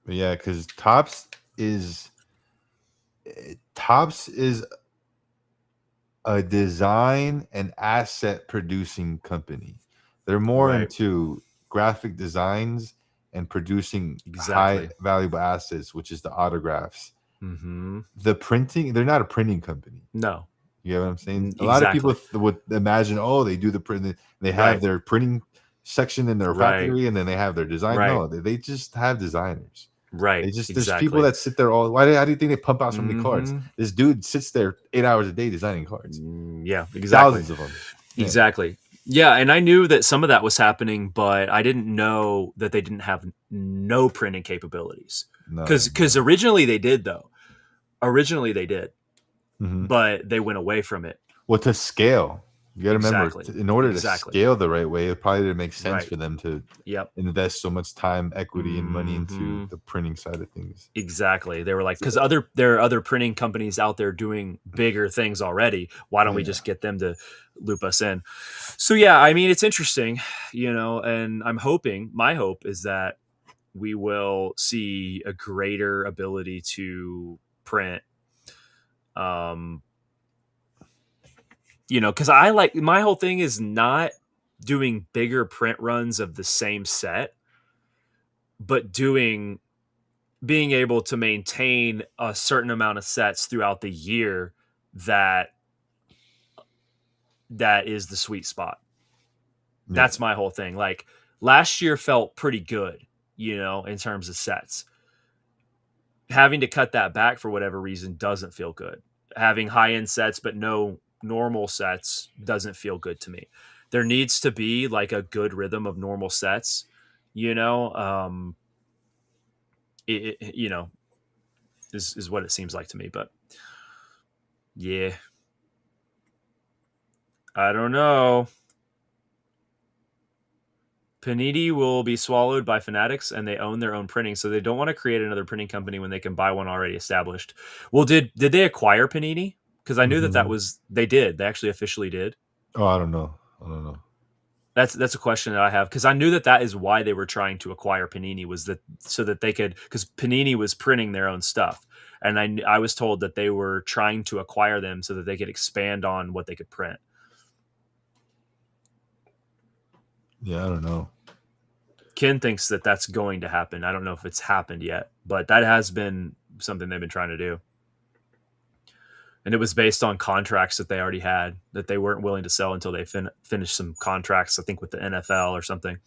But yeah, because is Tops is a design and asset producing company. They're more Right. into graphic designs and producing high Exactly. valuable assets, which is the autographs. Mm-hmm. The printing, they're not a printing company. No. You know what I'm saying? A lot of people Exactly. would imagine, oh, they do the print, they have Right. their printing section in their Right. factory, and then they have their design. Right. No, they just have designers. Right. They just there's people Exactly. that sit there all. Why? How do you think they pump out so many cards? Mm-hmm. This dude sits there 8 hours a day designing cards, Yeah. Exactly. thousands of them. Yeah, Exactly. Yeah, and I knew that some of that was happening, but I didn't know that they didn't have no printing capabilities. no, Because no. originally they did though. Originally they did, Hmm. but they went away from it. Well, to scale, you got to remember, Exactly. in order to Exactly. scale the right way, it probably didn't make sense Right. for them to Yep. invest so much time, equity, and money into Hmm. the printing side of things. Exactly. They were like, because there are other printing companies out there doing bigger things already. Why don't we Yeah, just get them to loop us in? So yeah, I mean, it's interesting, and I'm hoping. My hope is that we will see a greater ability to print. Um, because I like my whole thing is not doing bigger print runs of the same set, but being able to maintain a certain amount of sets throughout the year that that is the sweet spot. yeah, That's my whole thing. Like last year felt pretty good, in terms of sets. Having to cut that back for whatever reason doesn't feel good. Having high end sets but no normal sets doesn't feel good to me. There needs to be like a good rhythm of normal sets, you know. It is what it seems like to me. But yeah, I don't know. Panini will be swallowed by Fanatics, and they own their own printing, so they don't want to create another printing company when they can buy one already established. Well, did they acquire Panini? Because I knew that hmm was they did. They actually officially did. Oh, I don't know. I don't know. That's a question that I have because I knew that is why they were trying to acquire Panini was that so that they could because Panini was printing their own stuff, and I was told that they were trying to acquire them so that they could expand on what they could print. Yeah, I don't know. Ken thinks that that's going to happen. I don't know if it's happened yet, but that has been something they've been trying to do. And it was based on contracts that they already had that they weren't willing to sell until they finished some contracts, I think with the NFL or something.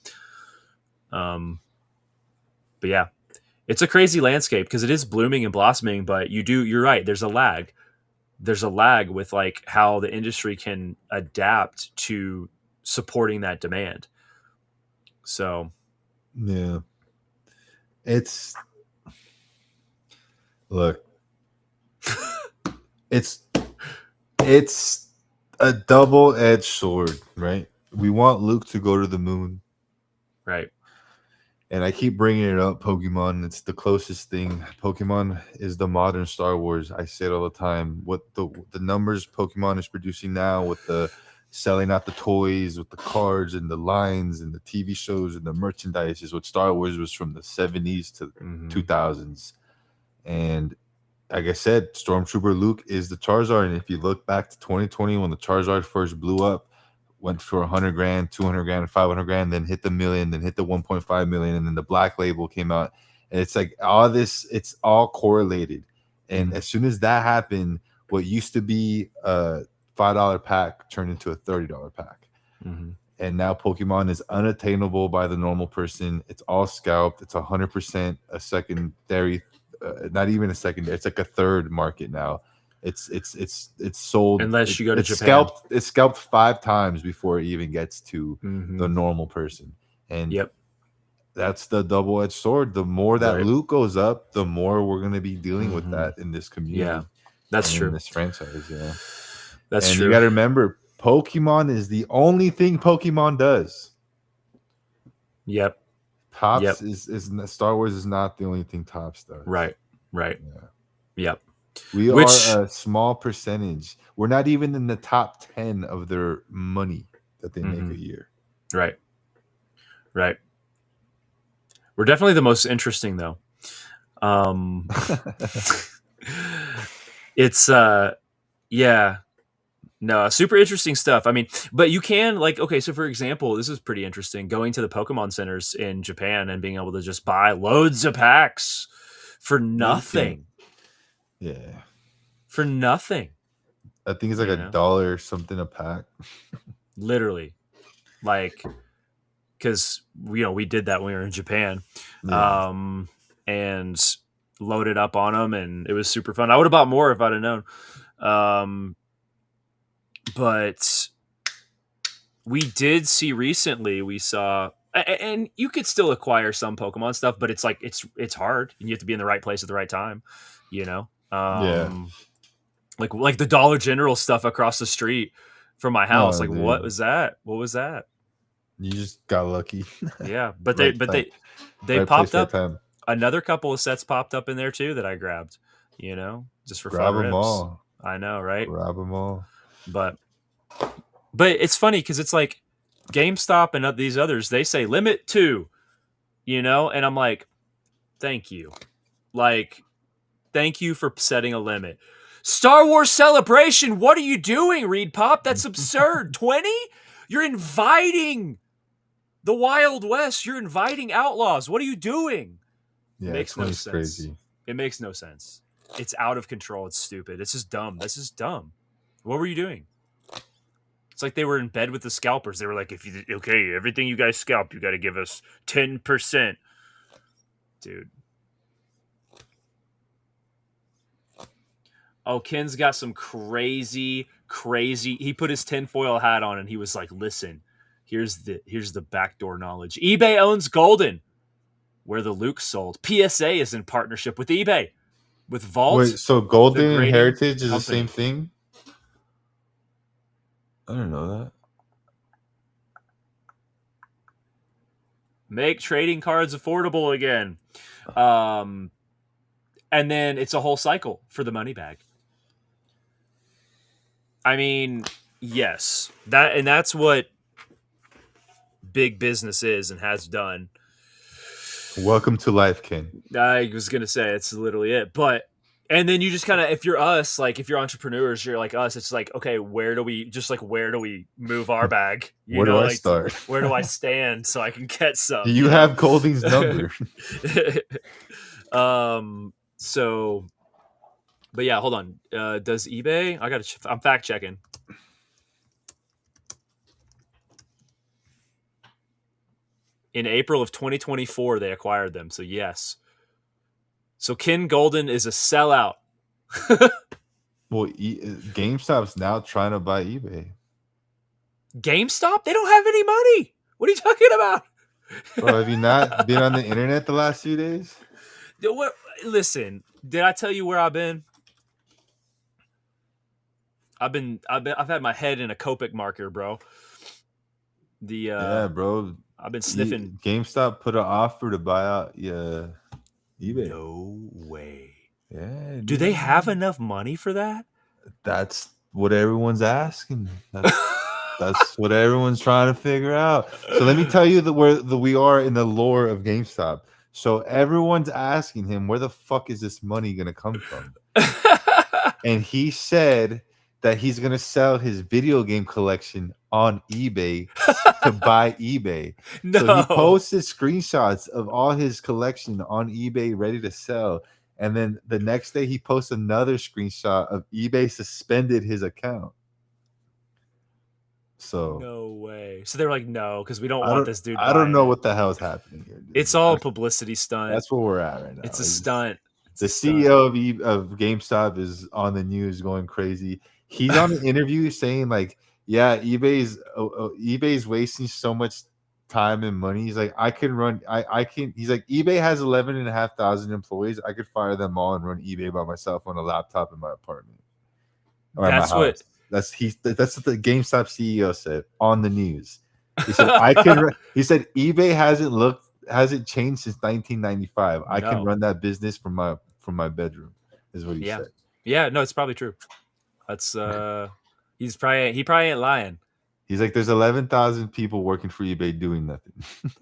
But yeah, it's a crazy landscape because it is blooming and blossoming, but you're right. There's a lag. There's a lag with like how the industry can adapt to supporting that demand. So Yeah, it's look, it's it's a double-edged sword, right? We want Luke to go to the moon, right. and I keep bringing it up. Pokemon, it's the closest thing. Pokemon is the modern Star Wars. I say it all the time. What the numbers Pokemon is producing now, with the selling out the toys, with the cards and the lines and the TV shows and the merchandise, is what Star Wars was from the 70s to Mm-hmm. 2000s. And like I said, Stormtrooper Luke is the Charizard. And if you look back to 2020 when the Charizard first blew up, went for 100 grand, 200 grand, 500 grand, then hit the million, then hit the 1.5 million, and then the Black Label came out. And it's like all this, it's all correlated. And Mm-hmm. as soon as that happened, what used to be a $5 pack turned into a $30 pack. Mm-hmm. And now Pokemon is unattainable by the normal person. It's all scalped. It's 100% a secondary, not even a secondary. It's like a third market now. It's sold. Unless you go to It's Japan. scalped. It's scalped 5 times before it even gets to the Mm-hmm. normal person. And Yep. that's the double-edged sword. The more that Right. loot goes up, the more we're going to be dealing with Mm-hmm. that in this Yeah, community that's and in true. this franchise. That's And you true. got to remember, Pokemon is the only thing Pokemon does. Yep. Tops Yep. is Star Wars is not the only thing Tops does. Right. Right. Yeah. Yep. We Which are a small percentage. We're not even in the top 10 of their money that they make a year. right. Right. We're definitely the most interesting though. Um it's yeah. No, super interesting stuff. I mean, but you can like okay, so for example, this is pretty interesting. Going to the Pokemon centers in Japan and being able to just buy loads of packs for You can, nothing. yeah. For nothing, I think it's like you a know? dollar or something a pack. Literally. Like cuz we did that when we were in Japan. Yeah. Um and loaded up on them and it was super fun. I would have bought more if I'd have known. Um but we did see recently we saw and you could still acquire some Pokemon stuff, but it's like it's hard and you have to be in the right place at the right time, you know. Yeah. Like the Dollar General stuff across the street from my house. No, Like what dude. was that? What was that? You just got lucky. Yeah, but they right but time. they Right popped place, right up. time. Another couple of sets popped up in there too that I grabbed, just for fun Grab them rips. all. I know, right? Grab them all. But it's funny because it's like GameStop and these others, they say limit 2, and I'm like, thank you. Like, thank you for setting a limit. Star Wars Celebration, what are you doing, Reed Pop? That's absurd. 20? You're inviting the Wild West. You're inviting outlaws. What are you doing? Yeah, Makes no 20's sense. crazy. It makes no sense. It's out of control. It's stupid. It's just dumb. This is dumb. What were you doing? It's like they were in bed with the scalpers. They were like, everything you guys scalp, you got to give us 10%. Dude. Oh, Ken's got some crazy. He put his tinfoil hat on and he was like, listen, here's the backdoor knowledge. eBay owns Golden, where the Luke sold. PSA is in partnership with eBay, with Wait, Vault, so the Golden and grading Heritage is the same company. thing? I don't know that. Make trading cards affordable again. And then it's a whole cycle for the money bag. I mean, yes. That's what big business is and has done. Welcome to life, Ken. I was going to say it's literally it. But and then you just kind of if you're us, like if you're entrepreneurs, you're like us, it's like, okay, where do we move our bag? Where do I Like start? where do I stand so I can get Do some? you have Goldie's number? So but yeah, hold on. Does eBay? I'm fact checking. In April of 2024, they acquired them. So yes. So Ken Golden is a sellout. Well, GameStop's now trying to buy eBay. GameStop? They don't have any money. What are you talking about? Bro, have you not been on the internet the last few days? Listen, did I tell you where I've been? I've had my head in a Copic marker, bro. Yeah, bro. I've been sniffing. GameStop put an offer to buy out eBay. No way. Yeah. Do Dude. they have enough money for that? That's what everyone's asking. That's what everyone's trying to figure out. So let me tell you where we are in the lore of GameStop. So everyone's asking him, where the fuck is this money going to come from? And he said that he's going to sell his video game collection on eBay to buy eBay. No. So he posted screenshots of all his collection on eBay ready to sell. And then the next day he posts another screenshot of eBay suspended his account. So no way. So they're like, no, because we don't I want this dude. I don't know what the hell is happening here, dude. It's all a publicity stunt. That's where we're at right now. It's a stunt. The CEO of GameStop is on the news going crazy. He's on an interview saying like, yeah, eBay's wasting so much time and money. He's like, I can run. I can. He's like, eBay has 11,500 employees. I could fire them all and run eBay by myself on a laptop in my apartment. That's what That's what the GameStop CEO said on the news. He said I can. He said eBay hasn't changed since 1995. I can No. run that business from my bedroom. Is what he Yeah. said. Yeah. No, it's probably true. That's he probably ain't lying. He's like, there's 11,000 people working for eBay doing nothing.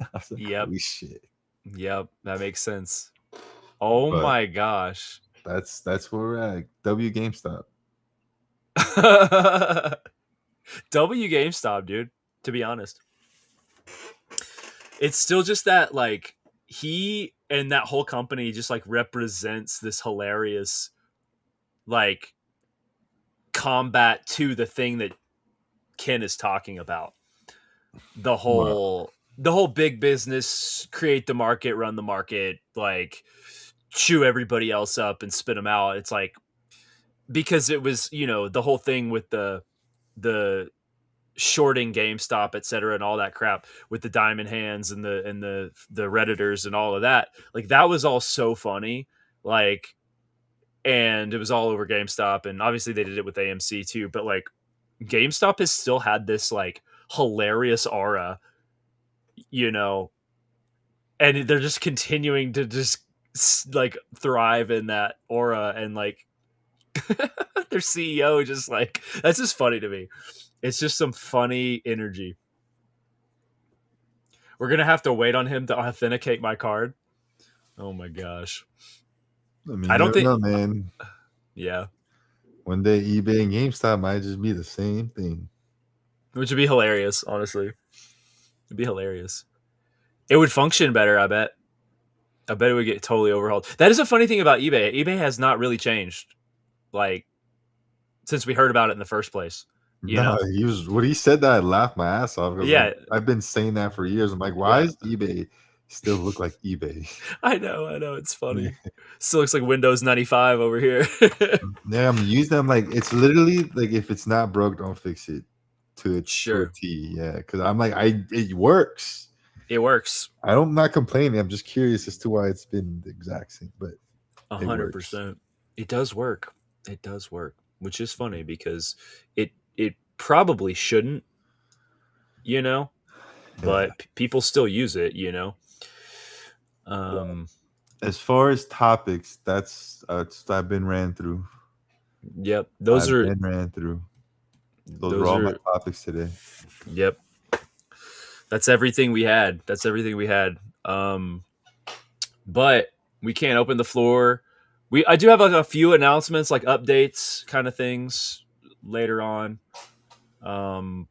I was like, Yep. holy shit. Yep. That makes sense. Oh But my gosh. that's where we're at. W GameStop. W GameStop, dude. To be honest, it's still just that like he and that whole company just like represents this hilarious like combat to the thing that Ken is talking about. The Wow. whole big business, create the market, run the market, like chew everybody else up and spit them out. It's like because it was, the whole thing with the shorting GameStop, et cetera, and all that crap with the diamond hands and the Redditors and all of that. Like that was all so funny. Like, and it was all over GameStop, and obviously they did it with AMC too. But like GameStop has still had this like hilarious aura, you know, and they're just continuing to just like thrive in that aura, and like their CEO just like that's just funny to me. It's just some funny energy. We're gonna have to wait on him to authenticate my card. Oh my gosh. I mean, I you don't never think know, man. yeah. One day eBay and GameStop might just be the same thing. Which would be hilarious, honestly. It'd be hilarious. It would function better, I bet. I bet it would get totally overhauled. That is a funny thing about eBay. eBay has not really changed, like, since we heard about it in the first place. You No, know? when he said that, I laughed my ass off because like Yeah, I've been saying that for years. I'm like, why yeah. does eBay still look like eBay? I know. It's funny. Still looks like Windows 95 over here. Yeah, I'm using them like it's literally like if it's not broke, don't fix it to a Sure. T. Yeah, because I'm like it works. It works. I'm not complaining. I'm just curious as to why it's been the exact same, but it works. 100%. It does work. It does work, which is funny because it probably shouldn't, you know, Yeah. but people still use it, you know. Um, As far as topics, that's I've been ran through. yep. I've been ran through. Those were Those all my are topics today. yep. That's everything we had. That's everything we had. But we can't open the floor. I do have like a few announcements, like updates, kind of things later on. Um,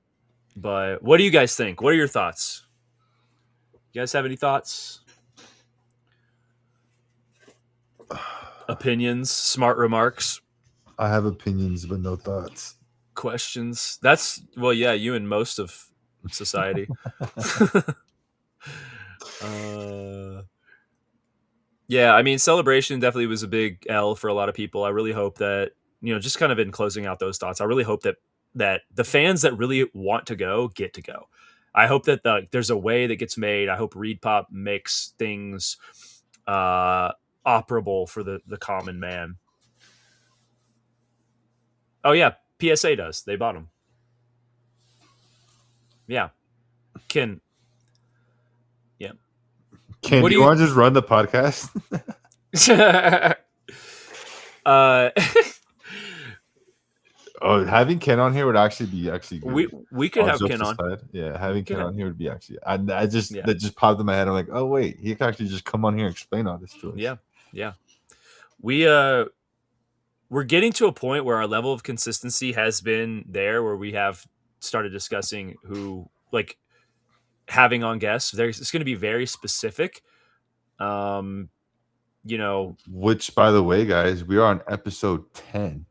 but what do you guys think? What are your thoughts? You guys have any thoughts? Opinions, smart remarks, I have opinions, but no thoughts. questions? That's well, yeah, you and most of society. uh, yeah, I mean, celebration definitely was a big L for a lot of people. I really hope that just kind of in closing out those thoughts, I really hope that the fans that really want to go get to go. I hope that there's a way that gets made. I hope Reed Pop makes things uh, operable for the common man. Oh yeah, PSA does. They bought them. Yeah, Ken. Yeah. Ken, What do do you you? want to just run the podcast? uh, Oh, having Ken on here would actually be we good. we could All have jokes Ken on. aside, yeah, We having could Ken have. on here would be actually. I just Yeah. that just popped in my head. I'm like, oh wait, he could actually just come on here and explain all this to us. Yeah. Yeah. We we're getting to a point where our level of consistency has been there where we have started discussing who like having on guests. It's going to be very specific. Um, you know, Which, by the way, guys, we are on episode 10.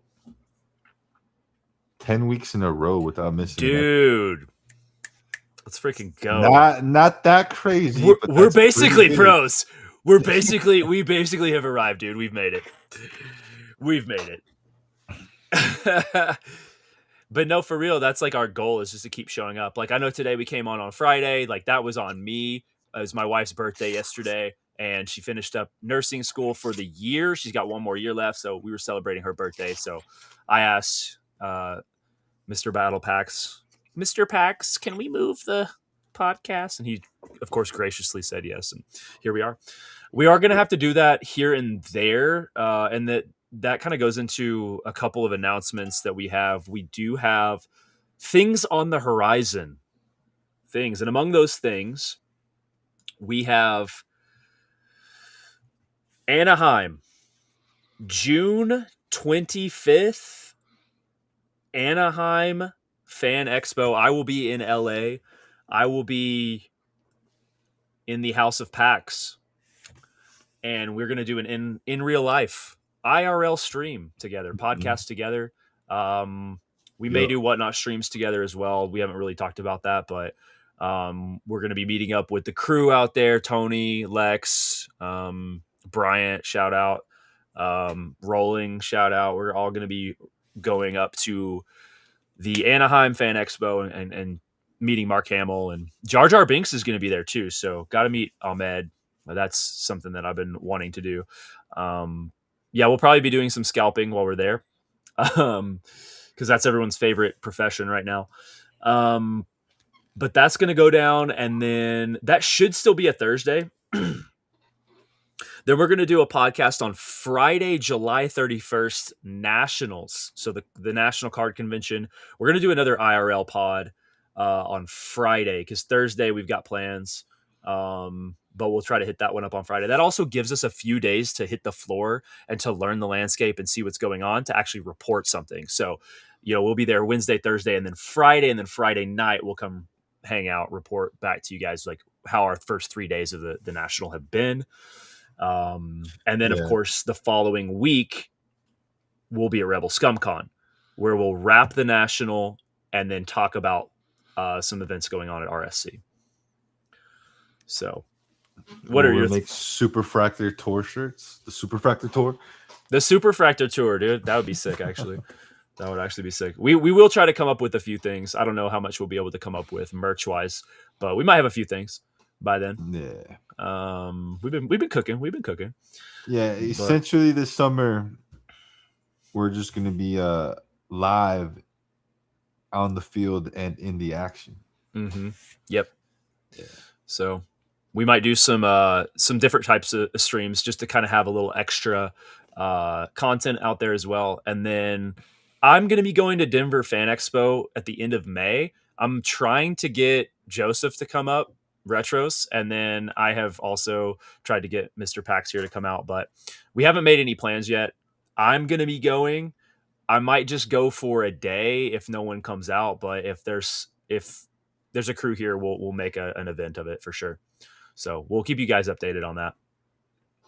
10 weeks in a row without missing an episode. dude, let's freaking go. Not that crazy, but We're that's basically pretty big. pros. We basically have arrived, dude. We've made it. We've made it. But no, for real, that's like our goal is just to keep showing up. Like I know today we came on Friday. Like that was on me. It was my wife's birthday yesterday, and she finished up nursing school for the year. She's got one more year left, so we were celebrating her birthday. So I asked Mr. Battle Pax, Mr. Pax, can we move the podcast? And he, of course, graciously said yes. And here we are. We are going to have to do that here and there, and that kind of goes into a couple of announcements that we have. We do have things on the horizon, and among those things, we have Anaheim, June 25th, Anaheim Fan Expo. I will be in LA. I will be in the House of PAX, and we're going to do an in real life IRL stream together, podcast together. We may Yo, do whatnot streams together as well. We haven't really talked about that, but we're going to be meeting up with the crew out there: Tony, Lex, Bryant, shout out, Rolling, shout out. We're all going to be going up to the Anaheim Fan Expo and meeting Mark Hamill, and Jar Jar Binks is going to be there too. So got to meet Ahmed. That's something that I've been wanting to do. Yeah, we'll probably be doing some scalping while we're there, because that's everyone's favorite profession right now. But that's going to go down, and then that should still be a Thursday. Then we're going to do a podcast on Friday, July 31st, Nationals. So the National Card Convention. We're going to do another IRL pod on Friday, because Thursday we've got plans. But we'll try to hit that one up on Friday. That also gives us a few days to hit the floor and to learn the landscape and see what's going on, to actually report something. So, we'll be there Wednesday, Thursday, and then Friday night we'll come hang out, report back to you guys like how our first 3 days of the National have been. And then, of yeah, course, the following week we'll be at Rebel ScumCon, where we'll wrap the National and then talk about some events going on at RSC. So, what are we'll your make Superfractor tour shirts. The Superfractor tour. the Superfractor tour, dude? That would be sick, actually. That would actually be sick. We will try to come up with a few things. I don't know how much we'll be able to come up with merch wise, but we might have a few things by then. Yeah, We've been cooking. We've been cooking. yeah. But Essentially, this summer we're just gonna be live on the field and in the action. yep. Yeah. So we might do some different types of streams just to kind of have a little extra content out there as well. And then I'm going to be going to Denver Fan Expo at the end of May. I'm trying to get Joseph to come up, Retros, and then I have also tried to get Mr. Pax here to come out, but we haven't made any plans yet. I'm going to be going. I might just go for a day if no one comes out, but if there's a crew here, we'll make an event of it for sure. So we'll keep you guys updated on that.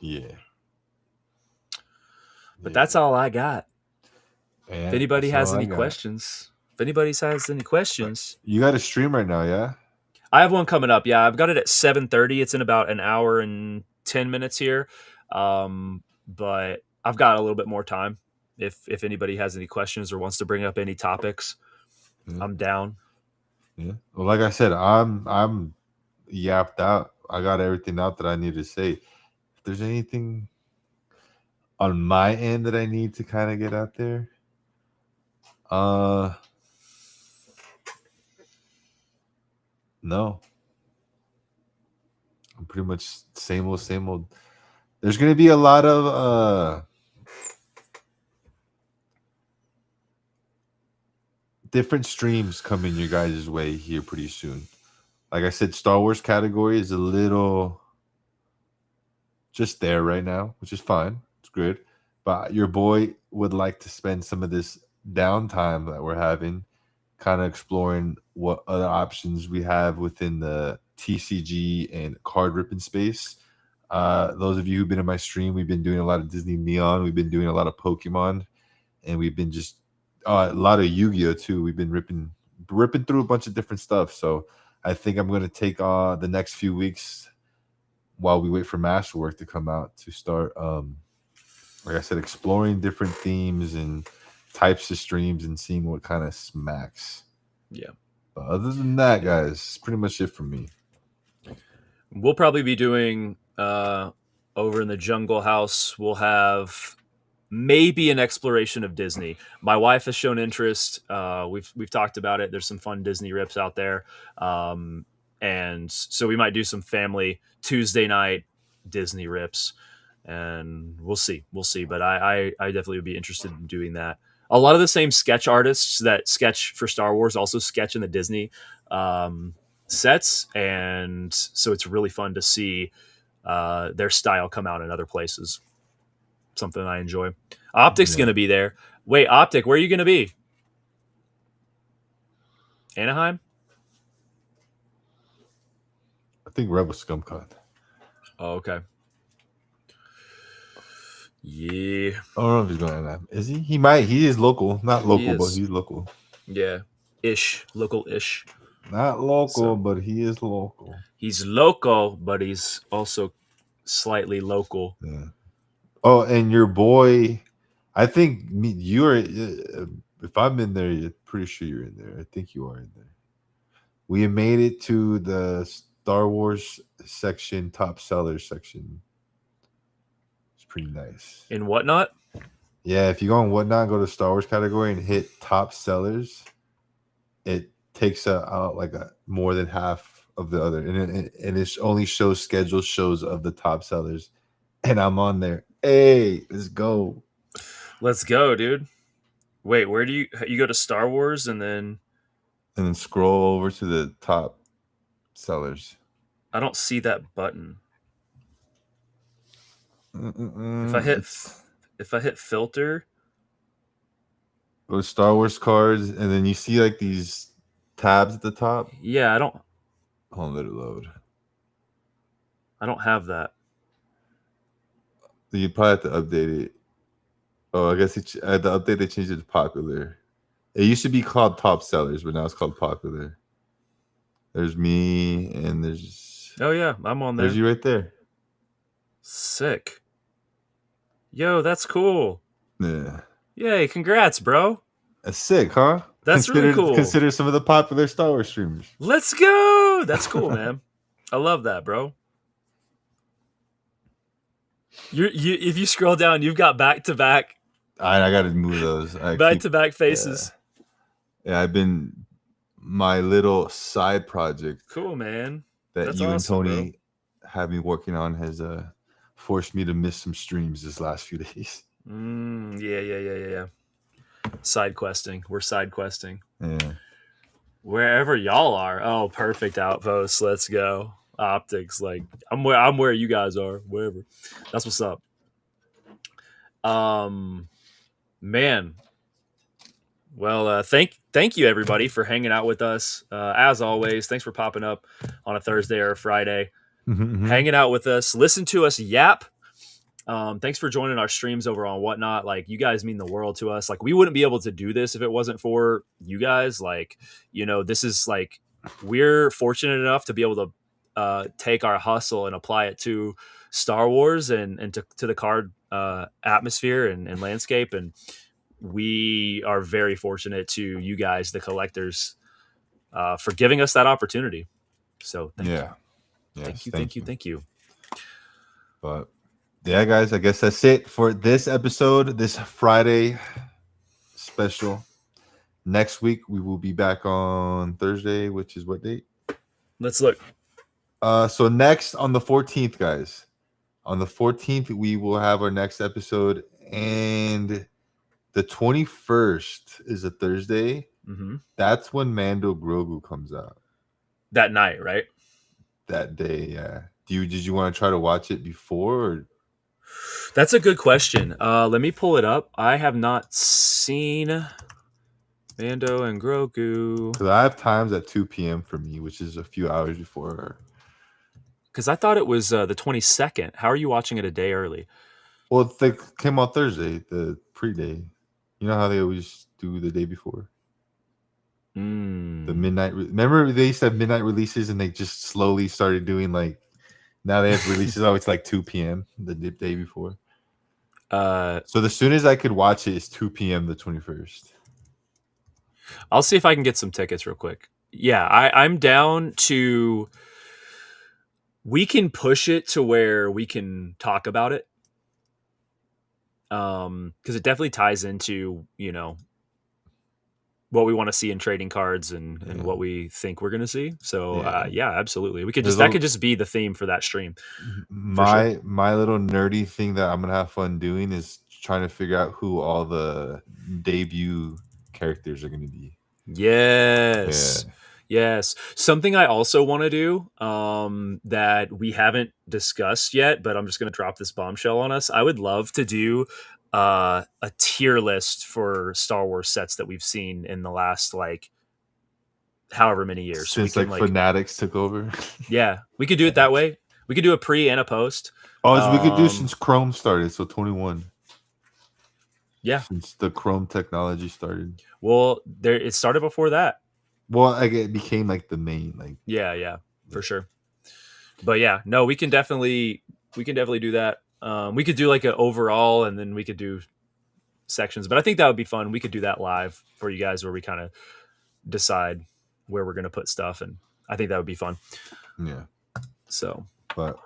Yeah. But that's all I got. Yeah, If anybody that's has all I any got. questions, You got a stream right now, yeah? I have one coming up. Yeah, I've got it at 7:30. It's in about an hour and 10 minutes here. But I've got a little bit more time. If anybody has any questions or wants to bring up any topics, Yeah. I'm down. Yeah. Well, like I said, I'm yapped out. I got everything out that I need to say. If there's anything on my end that I need to kind of get out there, no. I'm pretty much same old, same old. There's gonna be a lot of different streams coming your guys' way here pretty soon. Like I said, Star Wars category is a little just there right now, which is fine. It's good. But your boy would like to spend some of this downtime that we're having kind of exploring what other options we have within the TCG and card ripping space. Those of you who've been in my stream, we've been doing a lot of Disney Neon. We've been doing a lot of Pokemon, and we've been just a lot of Yu-Gi-Oh too. We've been ripping through a bunch of different stuff. So I think I'm going to take the next few weeks while we wait for Masterwork to come out to start, like I said, exploring different themes and types of streams and seeing what kind of smacks. Yeah. But other than that, guys, it's pretty much it for me. We'll probably be doing over in the Jungle House. We'll have maybe an exploration of Disney. My wife has shown interest. We've talked about it. There's some fun Disney rips out there, and so we might do some family Tuesday night Disney rips, and we'll see. We'll see. But I definitely would be interested in doing that. A lot of the same sketch artists that sketch for Star Wars also sketch in the Disney sets, and so it's really fun to see their style come out in other places. Something I enjoy. Optic's Yeah, going to be there. Wait, Optic, where are you going to be? Anaheim? I think Rebel Scumcon. Oh, okay. Yeah, I don't know if he's going to that. Is he? He might. He is local. Not he local, but is. he's local. Yeah, ish, local ish. Not local, So but he is local. he's local, but he's also slightly local. Yeah. Oh, and your boy, I think you are. If I'm in there, you're pretty sure you're in there. I think you are in there. We have made it to the Star Wars section, top sellers section. It's pretty nice. In whatnot? Yeah, if you go on Whatnot, go to Star Wars category and hit top sellers, it takes out like more than half of the other, and it only shows scheduled shows of the top sellers, and I'm on there. Hey, let's go. Let's go, dude. Wait, where do you go to Star Wars and then And then scroll over to the top sellers. I don't see that button. If I hit It's if I hit filter, go to Star Wars cards, and then you see like these tabs at the top. yeah, Hold on, let it load. I don't have that. You probably have to update it. Oh, I guess at the update they changed it to popular. It used to be called top sellers, but now it's called popular. There's me, and Oh yeah, I'm on there. there's you right there. Sick. Yo, that's cool. Yeah, Yay, congrats, bro. that's sick, huh? That's really cool. Consider some of the popular Star Wars streamers. Let's go. That's cool, man. I love that, bro. You if you scroll down, you've got back to back I got to move those. I keep faces. yeah. I've been my little side project Cool, man. that That's you and awesome, Tony have me working on has forced me to miss some streams this last few days. Yeah. Side questing. We're side questing. Yeah. Wherever y'all are. Oh, perfect outpost. Let's go. Optics. Like I'm where you guys are. Wherever. That's what's up. Man. Well, thank you everybody for hanging out with us. As always, thanks for popping up on a Thursday or a Friday, hanging out with us. Listen to us yap. Thanks for joining our streams over on Whatnot. Like, you guys mean the world to us. Like, we wouldn't be able to do this if it wasn't for you guys. Like, this is like, we're fortunate enough to be able to take our hustle and apply it to Star Wars and to the card atmosphere and landscape. And we are very fortunate to you guys, the collectors, for giving us that opportunity. So thank you. Yes, Thank you. But yeah, guys, I guess that's it for this episode, this Friday special. Next week we will be back on Thursday, which is what date? Let's look. So next on the 14th, guys. On the 14th, we will have our next episode, and the 21st is a Thursday. Mm-hmm. That's when Mando Grogu comes out. That night, right? That day, yeah. Did you want to try to watch it before? Or? That's a good question. Let me pull it up. I have not seen Mando and Grogu. Because I have times at 2 p.m. for me, which is a few hours before. Because I thought it was the 22nd. How are you watching it a day early? Well, they came out Thursday, the pre-day. You know how they always do the day before? The midnight. Remember they used to have midnight releases, and they just slowly started doing like. Now they have releases. Oh, it's like 2 p.m. the day before. So the soonest I could watch it is 2 p.m. the 21st. I'll see if I can get some tickets real quick. Yeah, I'm down to. We can push it to where we can talk about it. Because it definitely ties into, what we want to see in trading cards and Yeah. what we think we're going to see. So Yeah. yeah, absolutely. We could There's just that a could just be the theme for that stream for sure. my little nerdy thing that I'm gonna have fun doing is trying to figure out who all the debut characters are gonna be. Yeah. Yes. Yes. Something I also want to do that we haven't discussed yet, but I'm just going to drop this bombshell on us. I would love to do a tier list for Star Wars sets that we've seen in the last like however many years. So we Since can like like, Fanatics took over. yeah, we could do it that way. We could do a pre and a post. Oh, as we could do Um, since Chrome started, so 21. yeah. Since the Chrome technology started. Well, there it started before that. Well, like it became like the main, like Yeah, yeah, for sure. But yeah, no, we can definitely do that. We could do like an overall, and then we could do sections. But I think that would be fun. We could do that live for you guys, where we kind of decide where we're going to put stuff, and I think that would be fun. yeah. So, But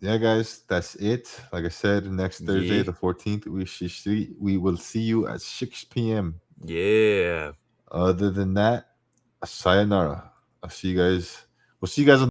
yeah, guys, that's it. Like I said, next Thursday, yeah, the 14th, we will see you at 6 p.m. yeah. Other than that, sayonara. I'll see you guys. We'll see you guys on